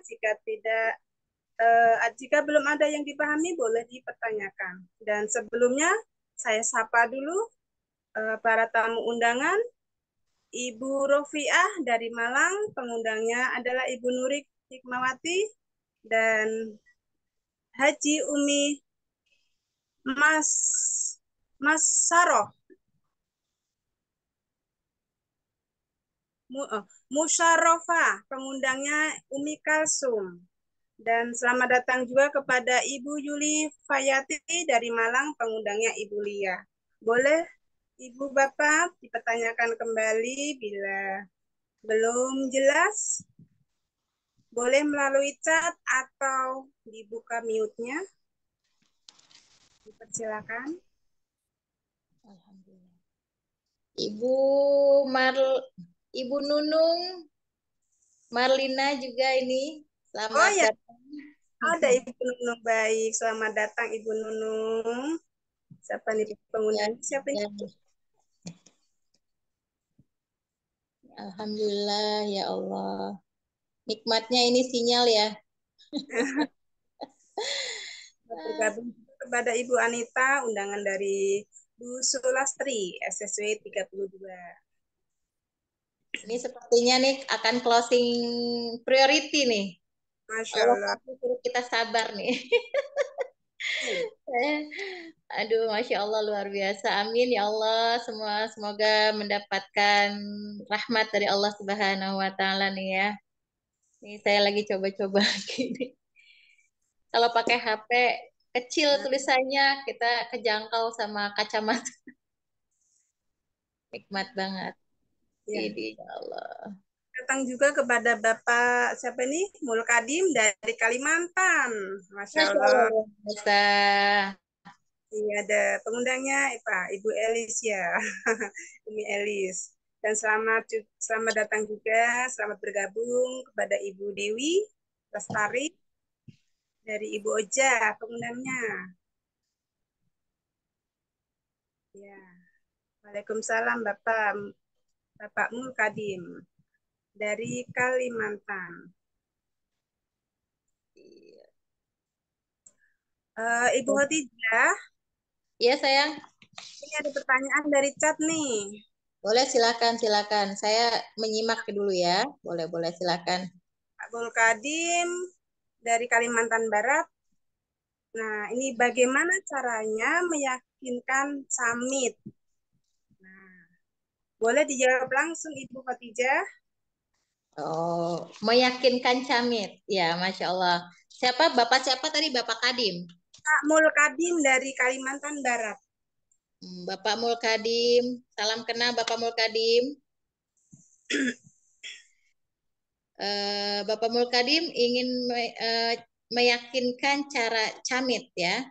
Speaker 5: Jika belum ada yang dipahami boleh dipertanyakan. Dan sebelumnya saya sapa dulu para tamu undangan. Ibu Rofiah dari Malang, pengundangnya adalah Ibu Nurik Hikmawati dan Haji Umi Mas Saroh Musyarofa, pengundangnya Umi Kalsum. Dan selamat datang juga kepada Ibu Yuli Fayati dari Malang, pengundangnya Ibu Lia. Boleh Ibu Bapak dipertanyakan kembali bila belum jelas. Boleh melalui chat atau dibuka mute-nya. Dipersilakan.
Speaker 1: Alhamdulillah. Ibu Ibu Nunung, Marlina juga ini.
Speaker 5: Oh
Speaker 1: Selamat
Speaker 5: ya,
Speaker 1: datang.
Speaker 5: ada Ibu Nunung. Baik, selamat datang Ibu Nunung. Siapa nih pengundang? Siapa ini?
Speaker 1: Alhamdulillah ya Allah. Nikmatnya ini sinyal ya.
Speaker 5: Bergabung kepada Ibu Anita, undangan dari Bu Sulastri, SSW 32.
Speaker 1: Ini sepertinya nih akan closing priority nih.
Speaker 5: Masya
Speaker 1: Allah
Speaker 5: Allah.
Speaker 1: pasti suruh kita sabar nih. Aduh, Masya Allah luar biasa. Amin ya Allah. Semoga mendapatkan rahmat dari Allah Subhanahu Wa Taala nih ya. Ini saya lagi coba-coba lagi nih. Kalau pakai HP kecil tulisannya, kita kejangkau sama kacamata. Nikmat banget.
Speaker 5: Ya.
Speaker 1: Ini ya Allah.
Speaker 5: Datang juga kepada Bapak siapa nih? Mulkadim dari Kalimantan. Masya
Speaker 1: Masya
Speaker 5: Allah.
Speaker 1: Allah luar biasa.
Speaker 5: Ini ada pengundangnya, Pak Ibu Elis ya. Umi Elis. Dan selamat datang juga, selamat bergabung kepada Ibu Dewi Lestari dari Ibu Oja, pengundangnya. Ya. Waalaikumsalam Bapak Mulkadim dari Kalimantan. Ibu Khadijah,
Speaker 1: Iya sayang.
Speaker 5: ini ada pertanyaan dari chat nih.
Speaker 1: Boleh silakan. Saya menyimak dulu ya. Boleh silakan.
Speaker 5: Pak Mulkadim dari Kalimantan Barat. Nah, ini bagaimana caranya meyakinkan Samit? Nah, boleh dijawab langsung Ibu Khadijah.
Speaker 1: Oh, meyakinkan Camit. Ya, Masya Allah. Bapak siapa tadi? Bapak Kadim.
Speaker 5: Pak Mulkadim dari Kalimantan Barat.
Speaker 1: Bapak Mulkadim. Salam kenal Bapak Mulkadim. Bapak Mulkadim ingin meyakinkan cara Camit ya.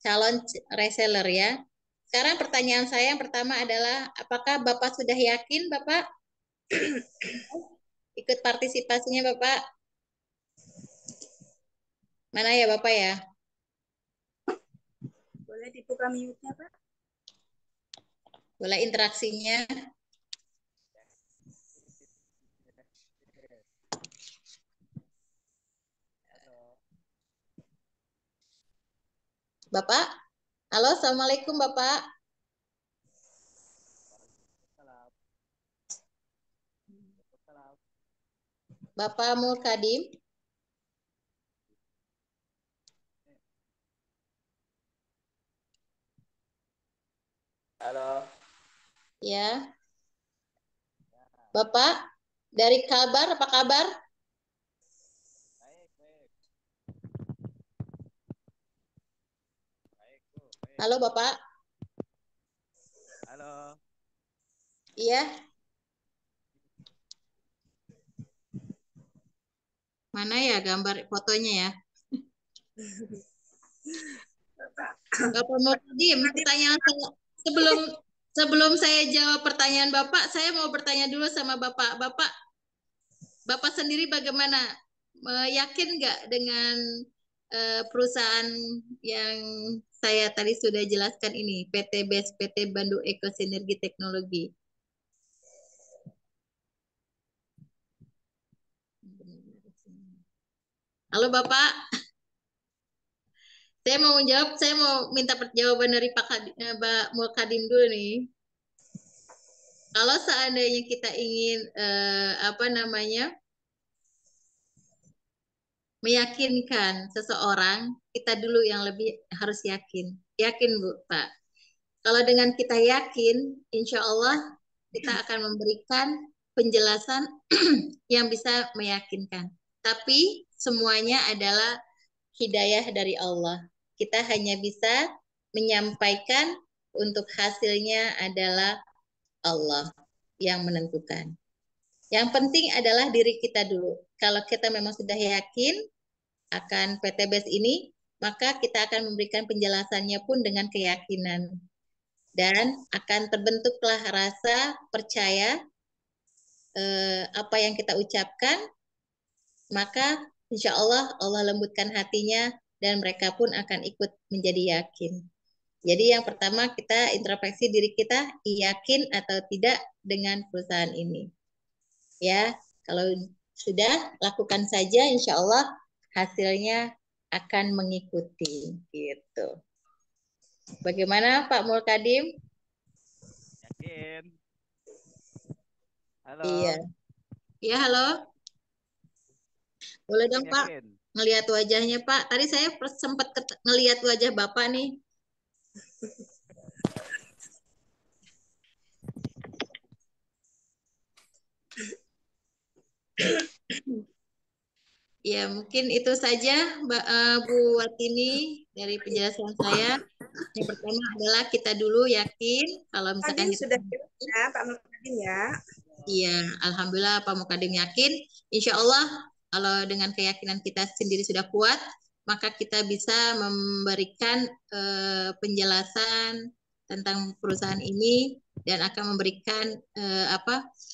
Speaker 1: Calon reseller ya. Sekarang pertanyaan saya yang pertama adalah, apakah Bapak sudah yakin Bapak ikut partisipasinya Bapak? Mana ya Bapak ya?
Speaker 5: Boleh dibuka mute-nya, Pak?
Speaker 1: Boleh interaksinya? Bapak? Halo, Assalamualaikum Bapak. Bapak Mulkadim.
Speaker 2: Halo.
Speaker 1: Ya. Bapak, dari Kalbar, apa kabar? Halo Bapak.
Speaker 2: Halo.
Speaker 1: Iya. Mana ya gambar fotonya ya? Bapak Mulkadim, pertanyaan saya sebelum saya jawab pertanyaan Bapak, saya mau bertanya dulu sama Bapak. Bapak sendiri bagaimana? Yakin nggak dengan perusahaan yang saya tadi sudah jelaskan ini, PT BES, PT Bandung Eko Sinergi Teknologi? Halo Bapak, saya mau minta jawaban dari Pak Mulkadim dulu nih. Kalau seandainya kita ingin meyakinkan seseorang, kita dulu yang lebih harus yakin. Yakin Bu, Pak. Kalau dengan kita yakin, insya Allah kita akan memberikan penjelasan yang bisa meyakinkan. Tapi semuanya adalah hidayah dari Allah. Kita hanya bisa menyampaikan, untuk hasilnya adalah Allah yang menentukan. Yang penting adalah diri kita dulu. Kalau kita memang sudah yakin akan PT BES ini, maka kita akan memberikan penjelasannya pun dengan keyakinan. Dan akan terbentuklah rasa percaya apa yang kita ucapkan, maka insya Allah Allah lembutkan hatinya dan mereka pun akan ikut menjadi yakin. Jadi yang pertama kita introspeksi diri kita, yakin atau tidak dengan perusahaan ini. Ya, kalau sudah lakukan saja, insya Allah hasilnya akan mengikuti. Gitu. Bagaimana Pak Mulkadim?
Speaker 6: Yakin. Halo.
Speaker 1: Iya. Iya, halo. Boleh dong Pak,
Speaker 6: Yakin.
Speaker 1: ngelihat wajahnya Pak. Tadi saya sempat ngelihat wajah Bapak nih. Ya, mungkin itu saja Bu Watini dari penjelasan saya. Yang pertama adalah kita dulu yakin kalau misalkan kita
Speaker 5: sudah ya Pak Mulkadim ya.
Speaker 1: Iya, alhamdulillah Pak Mukadim yakin. Insya Allah kalau dengan keyakinan kita sendiri sudah kuat, maka kita bisa memberikan penjelasan tentang perusahaan ini dan akan memberikan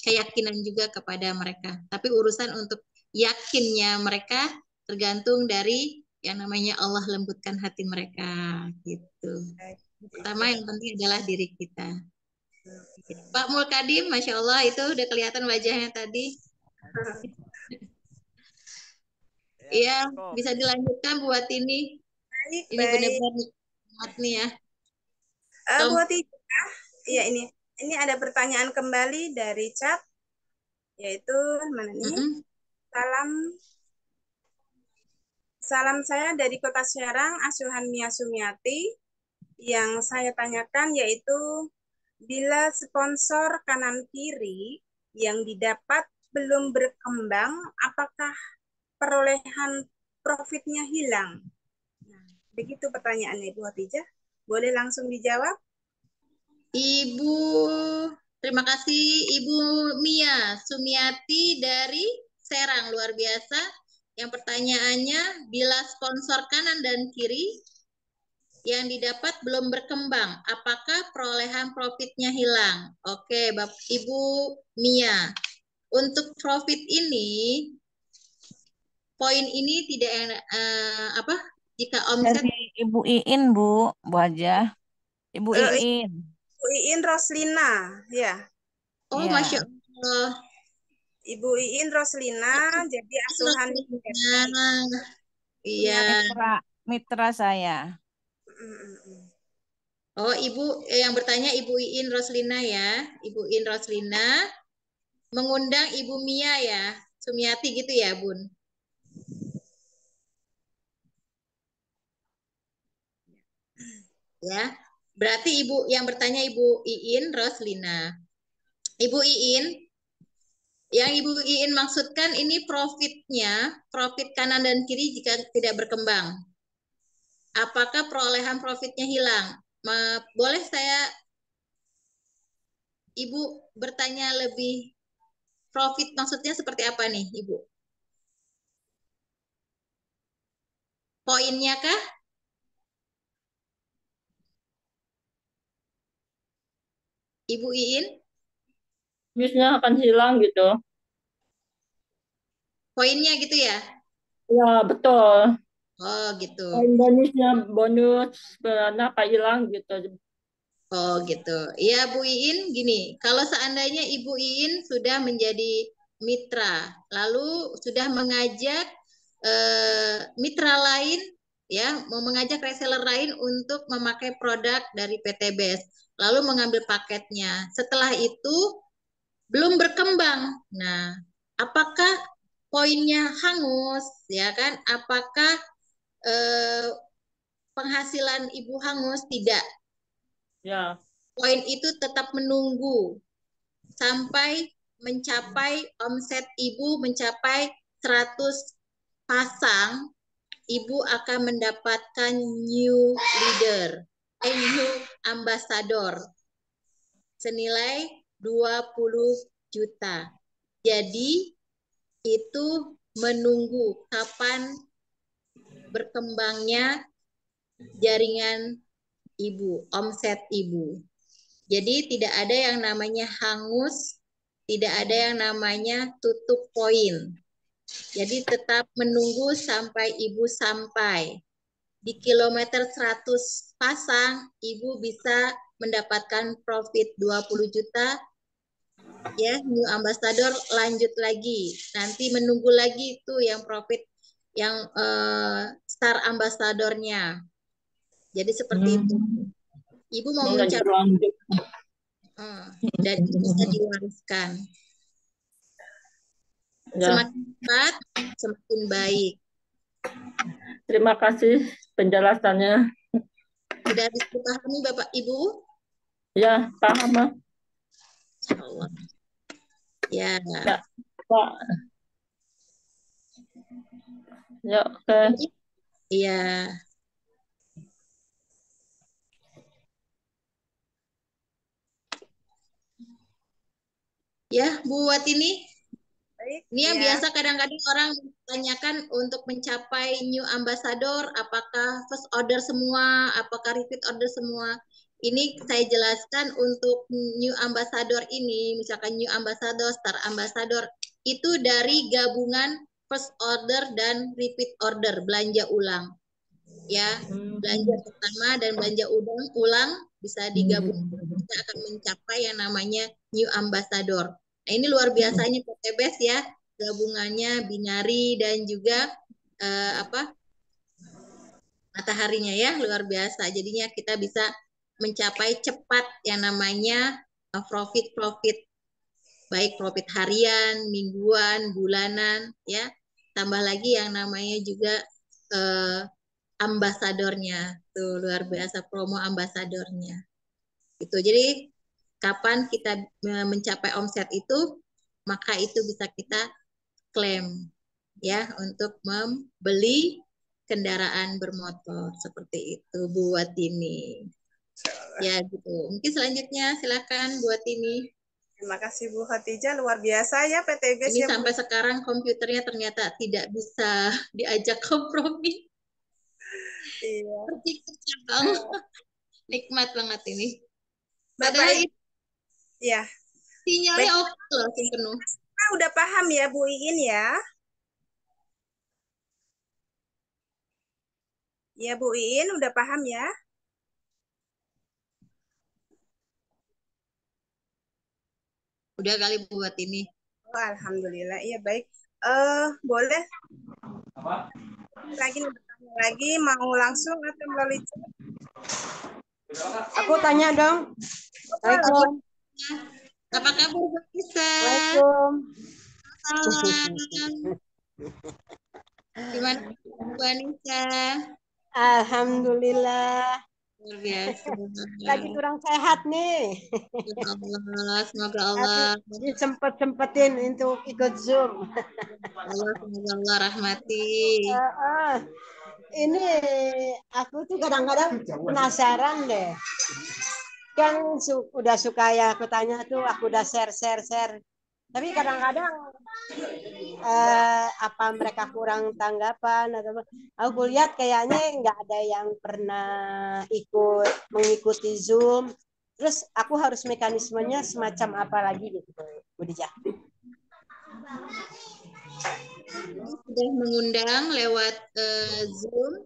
Speaker 1: keyakinan juga kepada mereka. Tapi urusan untuk yakinnya mereka tergantung dari yang namanya Allah lembutkan hati mereka gitu. Pertama yang penting adalah diri kita. Pak Mulkadim, Masya Allah itu udah kelihatan wajahnya tadi. Iya, bisa dilanjutkan buat ini.
Speaker 5: Baik,
Speaker 1: Ini benar-benar nikmat nih ya.
Speaker 5: Buat iya ini ada pertanyaan kembali dari chat, yaitu mana nih? Salam saya dari Kota Serang, asuhan Mia Sumiati. Yang saya tanyakan yaitu bila sponsor kanan kiri yang didapat belum berkembang, apakah perolehan profitnya hilang? Nah, begitu pertanyaannya Ibu Khadijah. Boleh langsung dijawab?
Speaker 1: Ibu, terima kasih Ibu Mia Sumiati dari Serang, luar biasa. Yang pertanyaannya, bila sponsor kanan dan kiri yang didapat belum berkembang, apakah perolehan profitnya hilang? Oke, Bapak Ibu Mia. Untuk profit ini, poin ini tidak jika omset
Speaker 7: dari Ibu Iin, Bu Haja. Ibu Iin.
Speaker 5: Ibu Iin Roslina, ya.
Speaker 1: Oh,
Speaker 7: ya.
Speaker 1: Masya Allah.
Speaker 5: Ibu Iin Roslina, jadi asuhan.
Speaker 1: Iya.
Speaker 7: Mitra saya.
Speaker 1: Oh, Ibu yang bertanya Ibu Iin Roslina ya. Ibu Iin Roslina mengundang Ibu Mia ya. Sumiati gitu ya, Bun. Ya. Berarti Ibu yang bertanya Ibu Iin Roslina. Ibu Iin, yang Ibu Iin maksudkan ini profitnya, profit kanan dan kiri jika tidak berkembang. Apakah perolehan profitnya hilang? Boleh saya Ibu bertanya lebih profit maksudnya seperti apa nih, Ibu? Poinnya kah? Ibu Iin?
Speaker 8: Bisnisnya akan hilang gitu.
Speaker 1: Poinnya gitu ya?
Speaker 8: Ya, betul.
Speaker 1: Oh, gitu.
Speaker 8: Bonus kenapa hilang gitu.
Speaker 1: Oh, gitu. Iya, Bu Iin, gini. Kalau seandainya Ibu Iin sudah menjadi mitra, lalu sudah mengajak mitra lain, ya, mau mengajak reseller lain untuk memakai produk dari PT BES, lalu mengambil paketnya. Setelah itu belum berkembang. Nah, apakah poinnya hangus, ya kan? Apakah penghasilan Ibu hangus? Tidak.
Speaker 8: Ya.
Speaker 1: Poin itu tetap menunggu sampai mencapai omset Ibu mencapai 100 pasang, Ibu akan mendapatkan new leader, new ambassador senilai 20 juta. Jadi itu menunggu kapan berkembangnya jaringan Ibu, omset Ibu. Jadi tidak ada yang namanya hangus, tidak ada yang namanya tutup poin. Jadi tetap menunggu sampai Ibu sampai. Di kilometer 100 pasang, Ibu bisa mendapatkan profit 20 juta. Ya, new ambassador lanjut lagi. Nanti menunggu lagi itu yang profit yang star ambassadornya. Jadi seperti itu. Ibu mau mencapai dan itu bisa diwariskan.
Speaker 8: Ya.
Speaker 1: Semakin cepat, semakin baik.
Speaker 8: Terima kasih penjelasannya.
Speaker 1: Sudah dipahami Bapak Ibu?
Speaker 8: Ya, paham.
Speaker 1: Insyaallah. Ya.
Speaker 8: Ya, Pak. Ya, oke.
Speaker 1: Iya. Ya, Bu Watini. Ini yang biasa kadang-kadang orang tanyakan untuk mencapai new ambassador, apakah first order semua, apakah repeat order semua. Ini saya jelaskan untuk new ambassador ini, misalkan new ambassador, star ambassador, itu dari gabungan first order dan repeat order, belanja ulang. Ya, belanja pertama dan belanja ulang bisa digabungkan, kita akan mencapai yang namanya new ambassador. Nah, ini luar biasanya PTBS ya, gabungannya binari dan juga mataharinya ya, luar biasa. Jadinya kita bisa mencapai cepat yang namanya profit baik profit harian, mingguan, bulanan ya. Tambah lagi yang namanya juga ambasadornya. Tuh luar biasa promo ambasadornya. Itu. Jadi kapan kita mencapai omset itu, maka itu bisa kita klaim ya untuk membeli kendaraan bermotor seperti itu buat ini. Ya gitu. Mungkin selanjutnya silakan buat ini.
Speaker 5: Terima kasih Bu Khadijah, luar biasa ya PTBS.
Speaker 1: Ini
Speaker 5: ya,
Speaker 1: sampai sekarang komputernya ternyata tidak bisa diajak kompromi.
Speaker 5: Iya.
Speaker 1: Nikmat banget ini.
Speaker 5: Padahal ya.
Speaker 1: Sinyalnya oke loh, penuh.
Speaker 5: Udah paham ya Bu Iin ya? Ya Bu Iin udah paham ya?
Speaker 1: Udah kali buat ini.
Speaker 5: Oh, alhamdulillah, iya baik. Boleh? Lagi mau langsung atau melalui chat?
Speaker 9: Aku tanya dong. Assalamualaikum.
Speaker 1: Apa kabar Bu Nisa?
Speaker 9: Waalaikumsalam.
Speaker 1: Gimana Bu Nisa?
Speaker 9: Alhamdulillah.
Speaker 1: Luar biasa.
Speaker 9: Lagi kurang sehat nih.
Speaker 1: Semoga Allah
Speaker 9: disempet-sempetin untuk ikut Zoom.
Speaker 1: Semoga Allah rahmati.
Speaker 9: Ini aku tuh kadang-kadang penasaran deh. Kan udah suka ya aku tanya tuh, aku udah share. Tapi kadang-kadang apa mereka kurang tanggapan atau aku lihat kayaknya nggak ada yang pernah mengikuti Zoom. Terus aku harus mekanismenya semacam apa lagi gitu, Bu Dijah?
Speaker 1: Sudah mengundang lewat Zoom.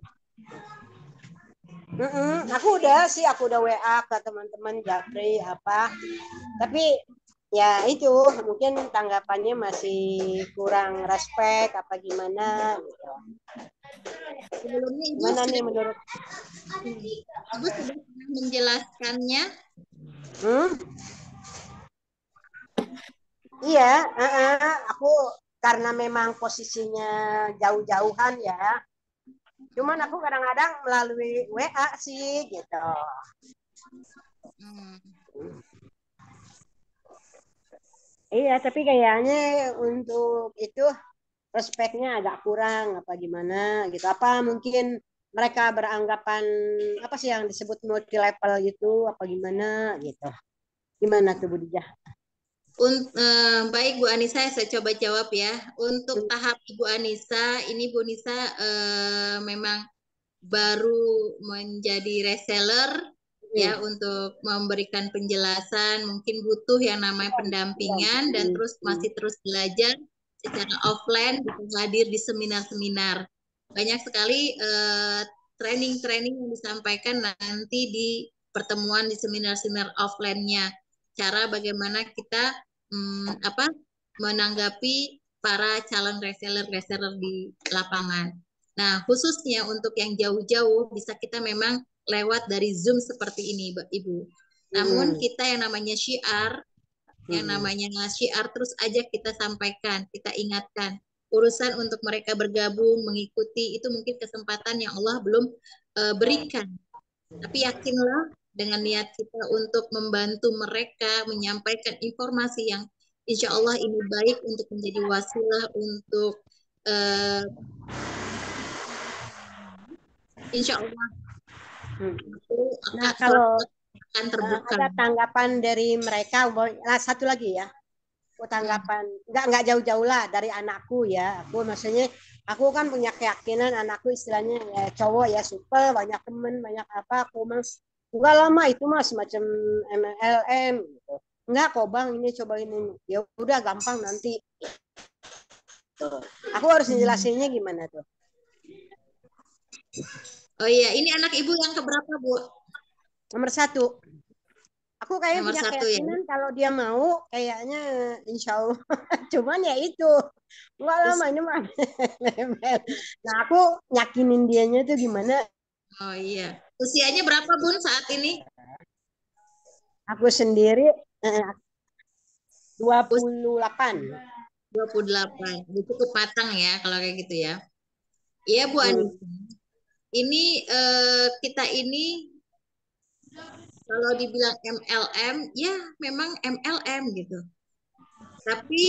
Speaker 9: Aku udah WA ke teman-teman Japri apa. Tapi ya itu mungkin tanggapannya masih kurang respect apa gimana gitu.
Speaker 1: Sebelumnya Ibu
Speaker 9: gimana nih menurut
Speaker 1: Ibu sudah menjelaskannya?
Speaker 9: Iya, aku karena memang posisinya jauh-jauhan ya. Cuman aku kadang-kadang melalui WA sih gitu. Iya, tapi kayaknya untuk itu prospeknya agak kurang apa gimana gitu. Apa mungkin mereka beranggapan apa sih yang disebut multi level gitu apa gimana gitu. Gimana tuh Bu Dijah?
Speaker 1: Baik Bu Anissa, saya coba jawab ya. Untuk tahap Ibu Anissa, ini Bu Nisa memang baru menjadi reseller ya untuk memberikan penjelasan, mungkin butuh yang namanya pendampingan dan masih terus belajar secara offline, hadir di seminar-seminar. Banyak sekali training-training yang disampaikan nanti di pertemuan di seminar-seminar offline-nya. Cara bagaimana kita menanggapi para calon reseller di lapangan. Nah, khususnya untuk yang jauh-jauh bisa kita memang lewat dari Zoom seperti ini, Ibu. Namun kita yang namanya syiar, terus aja kita sampaikan, kita ingatkan. Urusan untuk mereka bergabung, mengikuti, itu mungkin kesempatan yang Allah belum berikan. Tapi yakinlah dengan niat kita untuk membantu mereka menyampaikan informasi yang insya Allah ini baik untuk menjadi wasilah untuk insya Allah.
Speaker 9: Nah, kalau ada tanggapan dari mereka, satu lagi ya, tanggapan nggak jauh-jauh lah dari anakku ya. Aku maksudnya, aku kan punya keyakinan anakku istilahnya ya cowok ya, supel, banyak temen, banyak apa. Aku mas nggak lama itu mas semacam MLM gitu. Enggak kok bang, ini coba ini. Ya udah gampang nanti. Tuh. Aku harus menjelasinnya gimana tuh?
Speaker 1: Oh iya, ini anak ibu yang keberapa, Bu?
Speaker 9: Nomor 1. Aku kayaknya punya keyakinan ya? Kalau dia mau, kayaknya insya Allah. Cuman ya itu, nggak lama ini mah. Nah, aku yakinin dianya tuh gimana?
Speaker 1: Oh iya. Usianya berapa, Bun, saat ini?
Speaker 9: Aku sendiri 28.
Speaker 1: 28. Cukup matang ya kalau kayak gitu ya. Iya, Bu Anissa. Ini kita ini kalau dibilang MLM, ya memang MLM gitu. Tapi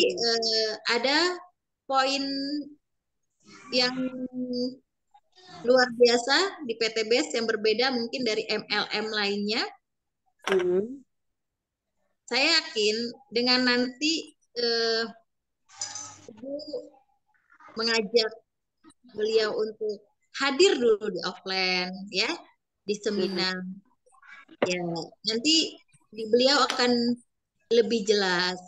Speaker 1: ada poin yang luar biasa di PTBS yang berbeda mungkin dari MLM lainnya. Saya yakin dengan nanti Ibu mengajak beliau untuk hadir dulu di offline ya, di seminar. Ya, nanti beliau akan lebih jelas.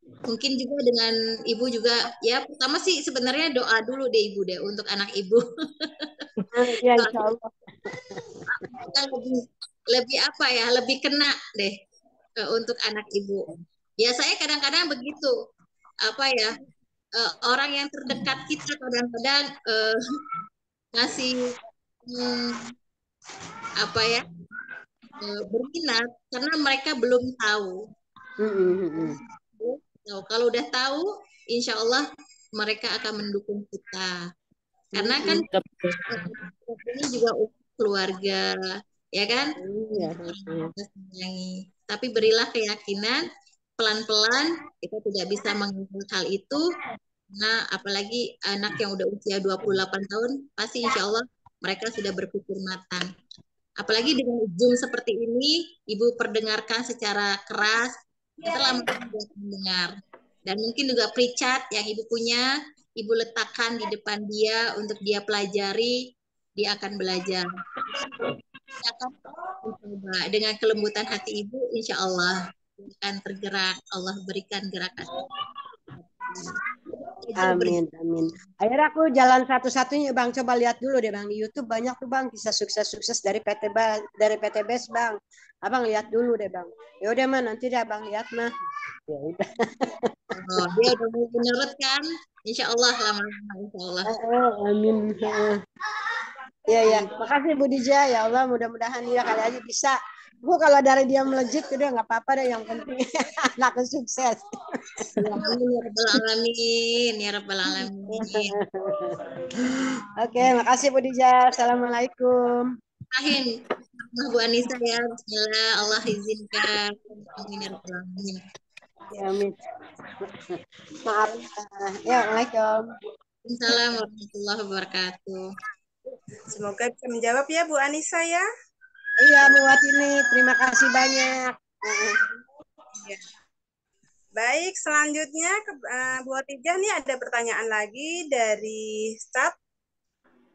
Speaker 1: Mungkin juga dengan Ibu juga ya, pertama sih sebenarnya doa dulu deh Ibu deh untuk anak Ibu.
Speaker 9: Ya, insya Allah.
Speaker 1: Lebih apa ya, lebih kena deh untuk anak Ibu. Ya saya kadang-kadang begitu, apa ya, orang yang terdekat kita kadang-kadang ngasih apa ya, berminat karena mereka belum tahu. Kalau udah tahu, insya Allah mereka akan mendukung kita. Karena kan ini juga keluarga, ya kan? Tapi berilah keyakinan, pelan-pelan kita tidak bisa mengingat hal itu. Nah, apalagi anak yang udah usia 28 tahun, pasti insya Allah mereka sudah berpikir matang. Apalagi dengan Zoom seperti ini, Ibu perdengarkan secara keras, setelah mendengar. Dan mungkin juga pre-chat yang Ibu punya, Ibu letakkan di depan dia untuk dia pelajari, dia akan belajar. Dia akan mencoba dengan kelembutan hati Ibu, insya Allah akan tergerak, Allah berikan gerakan.
Speaker 9: Amin, amin. Akhirnya aku jalan satu-satunya Bang, coba lihat dulu deh Bang di YouTube, banyak tuh Bang kisah sukses-sukses dari PTBS Bang. Abang lihat dulu deh Bang. Ya udah mah nanti deh Abang lihat mah. Ya udah.
Speaker 1: Oh, dia udah menurut kan? Insya Allah lama-lama insya Allah.
Speaker 9: Amin. Ya ya, makasih Bu Dija ya Allah, mudah-mudahan dia kali aja bisa. Bu kalau dari dia melejit udah nggak apa-apa deh, yang penting anaknya sukses.
Speaker 1: Amin ya rabbal alamin, ya rabbal alamin.
Speaker 9: Oke, makasih Bu Dija. Assalamualaikum.
Speaker 1: Amin. Bu Anissa ya, bismillah, Allah izinkan. Amin ya rabbal alamin.
Speaker 9: Ya, amin. Maaf. Ya, Waalaikumsalam.
Speaker 1: Assalamualaikum warahmatullahi wabarakatuh.
Speaker 5: Semoga bisa menjawab ya Bu Anissa ya.
Speaker 9: Iya Bu Watini, terima kasih banyak.
Speaker 5: Ya. Baik, selanjutnya Bu Atijah nih ada pertanyaan lagi dari chat.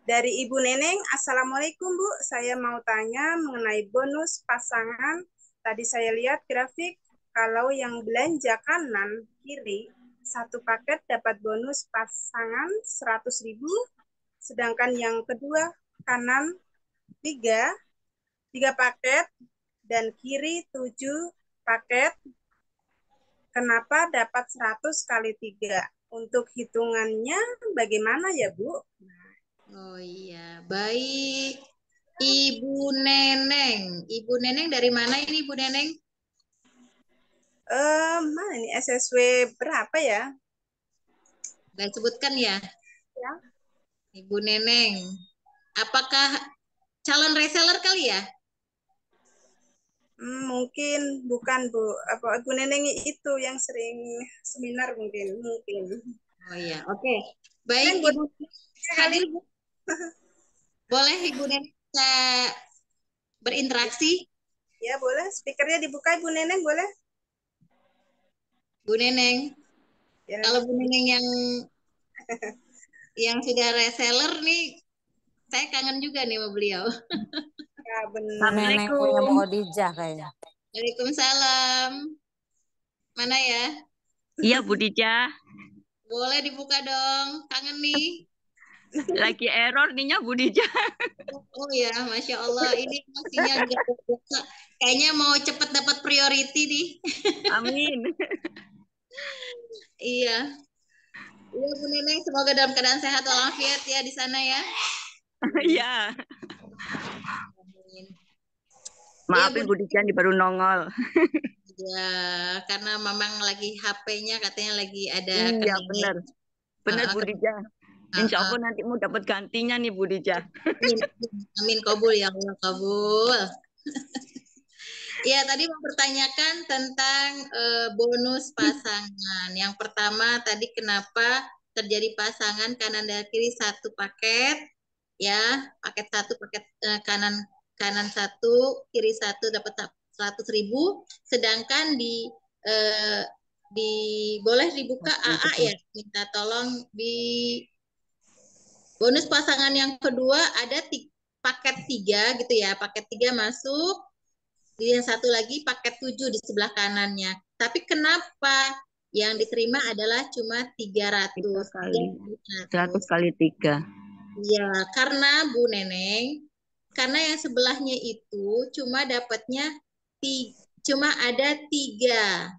Speaker 5: Dari Ibu Neneng, Assalamualaikum Bu. Saya mau tanya mengenai bonus pasangan. Tadi saya lihat grafik, kalau yang belanja kanan kiri, satu paket dapat bonus pasangan 100.000, sedangkan yang kedua kanan 3 paket, dan kiri 7 paket. Kenapa dapat 100 kali 3? Untuk hitungannya bagaimana ya Bu?
Speaker 1: Oh iya, baik. Ibu Neneng. Ibu Neneng dari mana ini Ibu Neneng?
Speaker 5: Mana ini SSW berapa ya?
Speaker 1: Nggak sebutkan ya?
Speaker 5: Ya.
Speaker 1: Ibu Neneng. Apakah calon reseller kali ya?
Speaker 5: Mungkin bukan Bu. Apa Ibu Neneng itu yang sering seminar mungkin.
Speaker 1: Oh iya, oke. Baik Ibu hadir Bu. Boleh Ibu Neneng bisa berinteraksi?
Speaker 5: Ya boleh. Speakernya dibuka Ibu Neneng boleh?
Speaker 1: Bu Neneng.
Speaker 5: Ya.
Speaker 1: Kalau Bu Neneng yang sudah reseller nih, saya kangen juga nih sama beliau.
Speaker 5: Ya benar.
Speaker 7: Neneknya Bu
Speaker 1: Assalamualaikum.
Speaker 7: Khadijah kayaknya.
Speaker 1: Waalaikumsalam. Mana ya?
Speaker 10: Iya, Bu Dija.
Speaker 1: Boleh dibuka dong. Kangen nih.
Speaker 10: Lagi error nih Bu Dija.
Speaker 1: Oh ya, Masya Allah. Ini sinyal juga biasa. Kayaknya mau cepet dapat priority nih.
Speaker 10: Amin.
Speaker 1: Iya. Iya Bu Neneng, semoga dalam keadaan sehat walafiat ya di sana ya.
Speaker 10: Iya. Maafin Bu Dija nih baru nongol.
Speaker 1: Ya, karena memang lagi HP-nya katanya lagi ada
Speaker 10: Iya,
Speaker 1: kendala.
Speaker 10: benar. Benar Bu Dija. Insya Allah nanti mau dapat gantinya nih Bu Dija.
Speaker 1: Amin, amin kabul ya Allah, kabul. Ya, tadi mempertanyakan tentang bonus pasangan. Yang pertama tadi kenapa terjadi pasangan kanan dan kiri satu paket, ya paket satu paket kanan satu kiri satu dapat 100.000, sedangkan boleh dibuka AA ya, minta tolong di bonus pasangan yang kedua ada paket 3 gitu ya, paket 3 masuk, di yang satu lagi paket 7 di sebelah kanannya. Tapi kenapa yang diterima adalah cuma 300
Speaker 10: kali 100 kali 3.
Speaker 1: Ya, karena Bu Neneng, karena yang sebelahnya itu cuma dapatnya cuma ada 3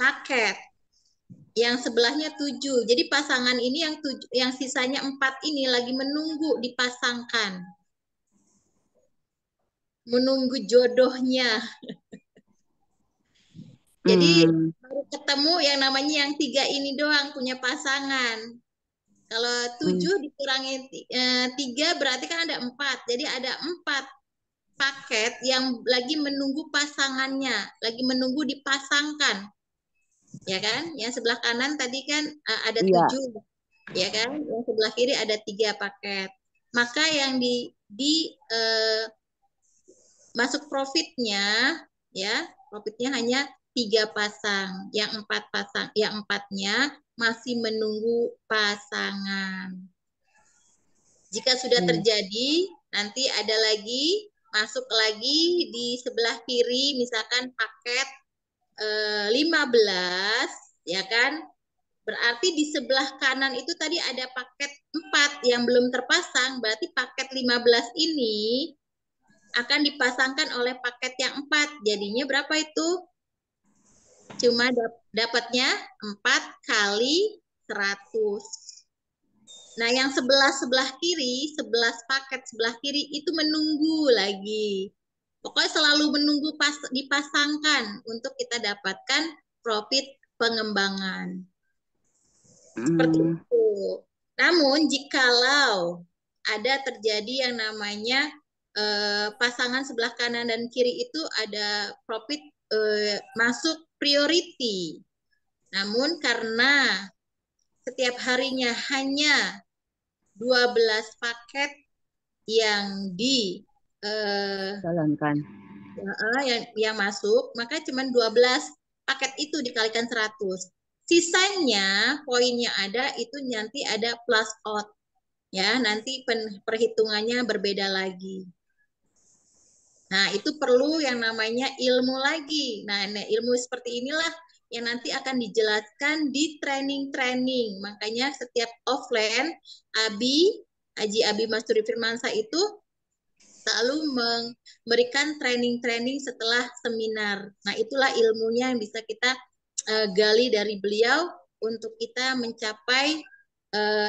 Speaker 1: paket. Yang sebelahnya 7. Jadi pasangan ini yang sisanya 4 ini lagi menunggu dipasangkan. Menunggu jodohnya. Jadi baru ketemu yang namanya yang 3 ini doang punya pasangan. Kalau 7 dikurangi 3 berarti kan ada 4. Jadi ada 4 paket yang lagi menunggu pasangannya, lagi menunggu dipasangkan. Ya kan? Yang sebelah kanan tadi kan ada 7. Ya kan? Yang sebelah kiri ada 3 paket. Maka yang masuk profitnya ya, profitnya hanya 3 pasang. Yang 4 pasang, yang 4-nya masih menunggu pasangan. Jika sudah terjadi, nanti ada lagi masuk lagi di sebelah kiri misalkan paket 15 ya kan, berarti di sebelah kanan itu tadi ada paket 4 yang belum terpasang, berarti paket 15 ini akan dipasangkan oleh paket yang 4, jadinya berapa itu? Cuma dapatnya 4 kali 100. Nah yang sebelah kiri, 11 paket sebelah kiri itu menunggu lagi. Pokoknya selalu menunggu dipasangkan untuk kita dapatkan profit pengembangan. Seperti itu. Namun jikalau ada terjadi yang namanya pasangan sebelah kanan dan kiri itu ada profit masuk priority. Namun karena setiap harinya hanya 12 paket yang
Speaker 10: jalankan
Speaker 1: yang masuk, maka cuma 12 paket itu dikalikan 100. Sisanya poinnya ada itu nanti ada plus out. Ya, nanti perhitungannya berbeda lagi. Nah, itu perlu yang namanya ilmu lagi. Nah, ilmu seperti inilah yang nanti akan dijelaskan di training-training. Makanya setiap offline, Haji Abi Masturi Firmansyah itu selalu memberikan training-training setelah seminar. Nah, itulah ilmunya yang bisa kita gali dari beliau untuk kita mencapai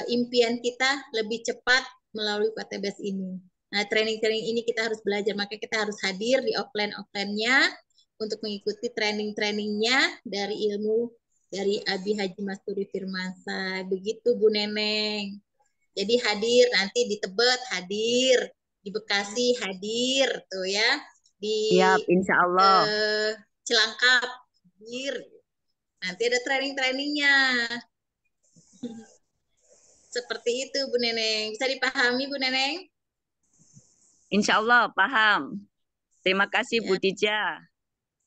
Speaker 1: impian kita lebih cepat melalui PTBS ini. Nah, training-training ini kita harus belajar, maka kita harus hadir di offline-nya untuk mengikuti training-trainingnya dari ilmu dari Abi Haji Masturi Firmansyah. Begitu Bu Neneng. Jadi hadir, nanti di Tebet hadir, di Bekasi hadir, tuh ya, di
Speaker 10: Siap, insya Allah.
Speaker 1: Cilangkap hadir. Nanti ada training-trainingnya. Seperti itu Bu Neneng. Bisa dipahami Bu Neneng?
Speaker 10: Insya Allah paham. Terima kasih Bu
Speaker 1: Ya.
Speaker 10: Dija.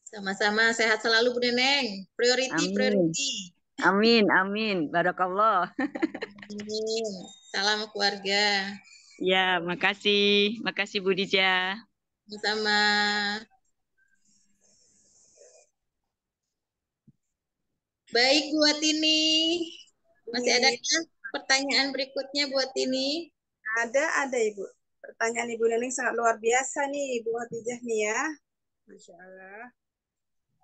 Speaker 1: Sama-sama, sehat selalu Bu Neneng. Priority,
Speaker 10: Amin.
Speaker 1: priority.
Speaker 10: Amin, amin. Barakallah.
Speaker 1: Amin. Salam keluarga.
Speaker 10: Ya, makasih. Makasih Bu Dija.
Speaker 1: Sama. Baik buat ini. Masih ada pertanyaan berikutnya buat ini?
Speaker 5: Ada Ibu. Pertanyaan Ibu Neneng sangat luar biasa nih Ibu Khadijah nih ya. Masya Allah.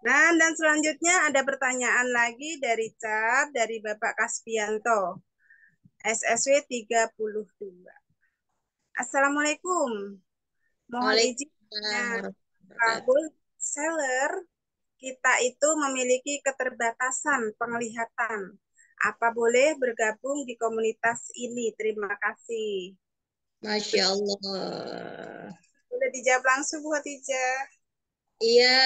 Speaker 5: Nah, dan selanjutnya ada pertanyaan lagi dari chat dari Bapak Kasbianto. SSW 32. Assalamualaikum. Mohon izinnya, Pak seller, kita itu memiliki keterbatasan penglihatan. Apa boleh bergabung di komunitas ini? Terima kasih.
Speaker 1: Masya Allah.
Speaker 5: Boleh dijawab langsung Bu Khadijah.
Speaker 1: Iya.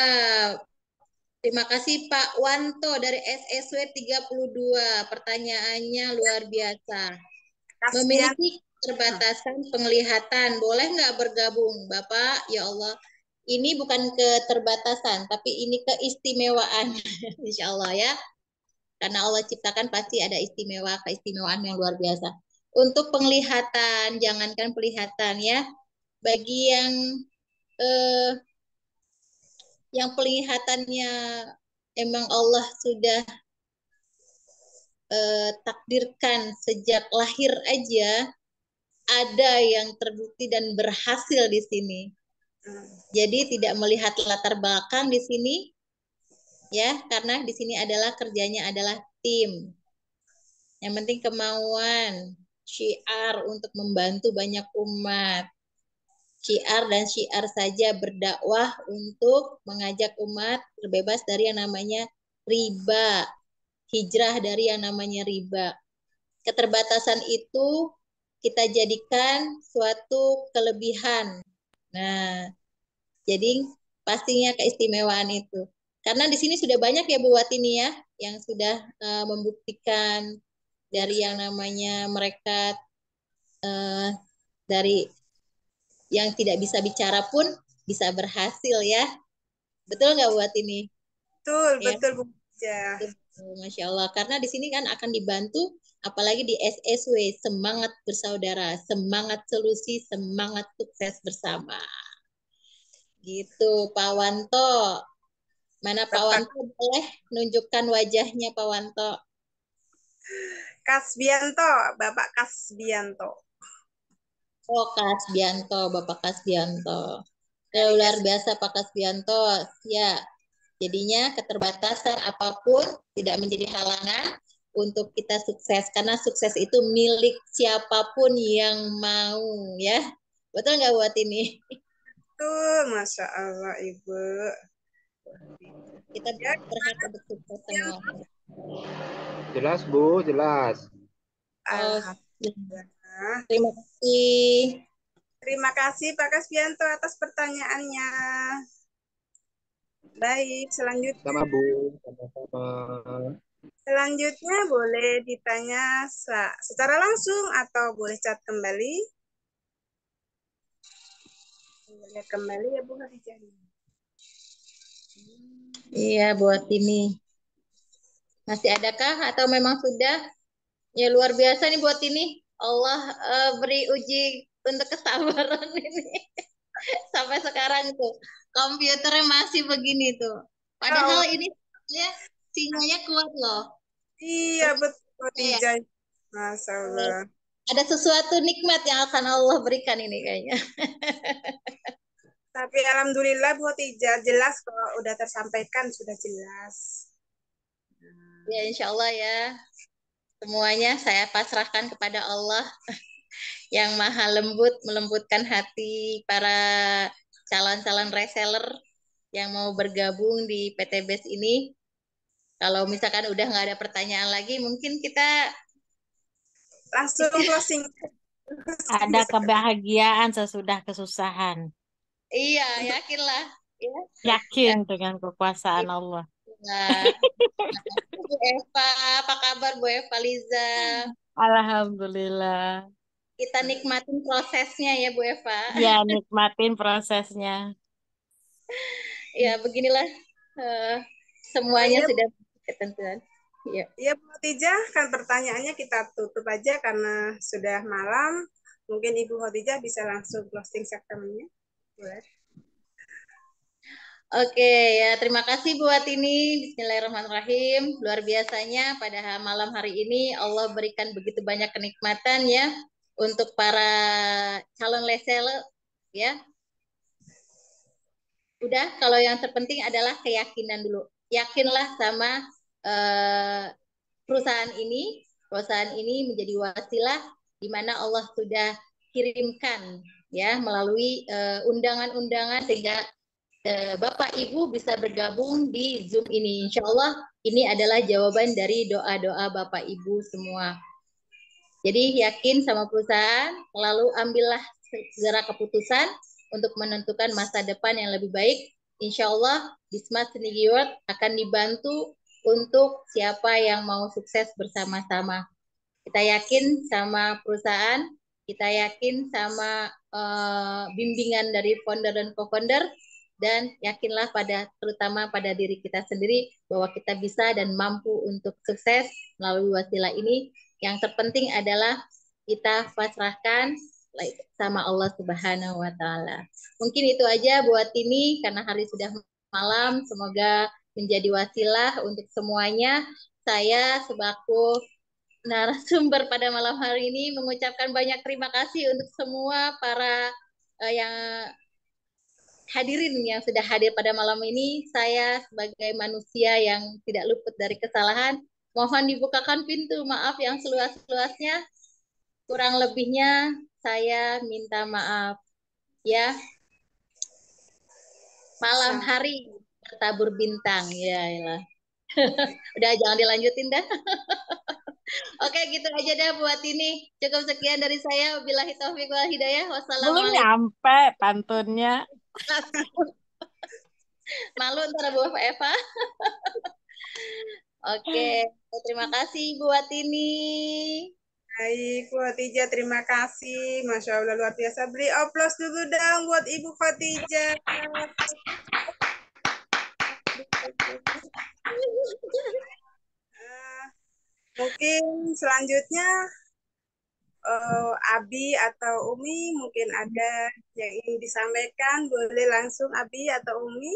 Speaker 1: Terima kasih Pak Wanto dari SSW 32. Pertanyaannya luar biasa. Memiliki keterbatasan penglihatan, boleh nggak bergabung? Bapak, ya Allah, ini bukan keterbatasan, tapi ini keistimewaan. Insya Allah ya. Karena Allah ciptakan pasti ada keistimewaan yang luar biasa. Untuk penglihatan, jangankan penglihatan ya. Bagi yang penglihatannya emang Allah sudah takdirkan sejak lahir aja, ada yang terbukti dan berhasil di sini. Jadi tidak melihat latar belakang di sini, ya, karena di sini adalah kerjanya adalah tim. Yang penting kemauan, syiar untuk membantu banyak umat. Syiar dan syiar saja berdakwah untuk mengajak umat terbebas dari yang namanya riba. Hijrah dari yang namanya riba. Keterbatasan itu kita jadikan suatu kelebihan. Nah, jadi pastinya keistimewaan itu. Karena di sini sudah banyak ya Bu Watini ya, yang sudah membuktikan dari yang namanya mereka dari yang tidak bisa bicara pun bisa berhasil ya. Betul nggak Bu Watini?
Speaker 5: Betul,
Speaker 1: ya.
Speaker 5: Betul Bu Khadijah.
Speaker 1: Masya Allah. Karena di sini kan akan dibantu, apalagi di SSW, semangat bersaudara, semangat solusi, semangat sukses bersama. Gitu, Pak Wanto. Mana Pak Wanto, boleh nunjukkan wajahnya Pak Wanto?
Speaker 5: Kasbianto, Bapak Kasbianto.
Speaker 1: Oh, Kasbianto, Bapak Kasbianto. Luar biasa Pak Kasbianto. Ya, jadinya keterbatasan apapun tidak menjadi halangan untuk kita sukses. Karena sukses itu milik siapapun yang mau ya. Betul nggak buat ini?
Speaker 5: Betul, Masya Allah Ibu.
Speaker 1: Kita berhak untuk sukses semua.
Speaker 2: Jelas Bu, jelas.
Speaker 5: Alhamdulillah.
Speaker 1: Terima kasih.
Speaker 5: Terima kasih Pak Kasbianto atas pertanyaannya. Baik, selanjutnya.
Speaker 2: Sama Bu, sama-sama.
Speaker 5: Selanjutnya boleh ditanya secara langsung atau boleh chat kembali. Lihat kembali ya Bu Khadijah.
Speaker 1: Iya, buat ini. Masih adakah atau memang sudah? Ya luar biasa nih buat ini. Allah beri uji untuk kesabaran ini. Sampai sekarang tuh komputernya masih begini tuh. Padahal ini ya sinyalnya kuat loh.
Speaker 5: Iya betul
Speaker 1: Ya,
Speaker 5: Khadijah. Masya Allah.
Speaker 1: ada sesuatu nikmat yang akan Allah berikan ini kayaknya.
Speaker 5: Tapi alhamdulillah Bu Khadijah jelas kok, udah tersampaikan, sudah jelas.
Speaker 1: Ya insya Allah ya. Semuanya saya pasrahkan kepada Allah yang maha lembut, melembutkan hati para calon-calon reseller yang mau bergabung di PT BES ini. Kalau misalkan udah nggak ada pertanyaan lagi, mungkin kita
Speaker 5: langsung closing.
Speaker 7: Ada kebahagiaan sesudah kesusahan.
Speaker 1: Iya, yakinlah. Ya.
Speaker 7: Yakin dengan kekuasaan Allah.
Speaker 1: Nah, Bu Eva, apa kabar Bu Eva Liza?
Speaker 7: Alhamdulillah.
Speaker 1: Kita nikmatin prosesnya ya Bu Eva.
Speaker 7: Ya, nikmatin prosesnya.
Speaker 1: Ya, beginilah semuanya
Speaker 5: Ya,
Speaker 1: sudah ketentuan. Ya.
Speaker 5: Iya Bu Khadijah, kan pertanyaannya kita tutup aja karena sudah malam. Mungkin Ibu Khadijah bisa langsung closing segmennya. Boleh.
Speaker 1: Oke, ya terima kasih buat ini. Bismillahirrahmanirrahim. Luar biasanya pada malam hari ini Allah berikan begitu banyak kenikmatan ya untuk para calon reseller ya. Udah, kalau yang terpenting adalah keyakinan dulu. Yakinlah sama perusahaan ini. Perusahaan ini menjadi wasilah di mana Allah sudah kirimkan ya melalui undangan-undangan sehingga Bapak Ibu bisa bergabung di Zoom ini. Insya Allah ini adalah jawaban dari doa-doa Bapak Ibu semua. Jadi yakin sama perusahaan, lalu ambillah segera keputusan untuk menentukan masa depan yang lebih baik. Insya Allah di Smart Synergy World akan dibantu untuk siapa yang mau sukses bersama-sama. Kita yakin sama perusahaan, kita yakin sama bimbingan dari founder dan co-founder, dan yakinlah terutama pada diri kita sendiri bahwa kita bisa dan mampu untuk sukses melalui wasilah ini. Yang terpenting adalah kita pasrahkan sama Allah Subhanahu wa taala. Mungkin itu aja buat ini karena hari sudah malam, semoga menjadi wasilah untuk semuanya. Saya sebaku narasumber pada malam hari ini mengucapkan banyak terima kasih untuk semua para yang hadirin yang sudah hadir pada malam ini. Saya sebagai manusia yang tidak luput dari kesalahan, mohon dibukakan pintu maaf yang seluas-luasnya. Kurang lebihnya saya minta maaf. Ya. Malam hari bertabur bintang. Ya, ya. Udah jangan dilanjutin dah. Oke, gitu aja dah buat ini. Cukup sekian dari saya. Wabillahi taufiq wal hidayah.
Speaker 7: Belum nyampe pantunnya.
Speaker 1: Malu ntar Bu Eva. Oke, terima kasih buat ini.
Speaker 5: Baik, Bu Khadijah, terima kasih. Masya Allah, luar biasa. Beri aplaus dulu dong buat Ibu Khadijah. Mungkin selanjutnya Abi atau Umi mungkin ada yang ingin disampaikan. Boleh langsung Abi atau Umi.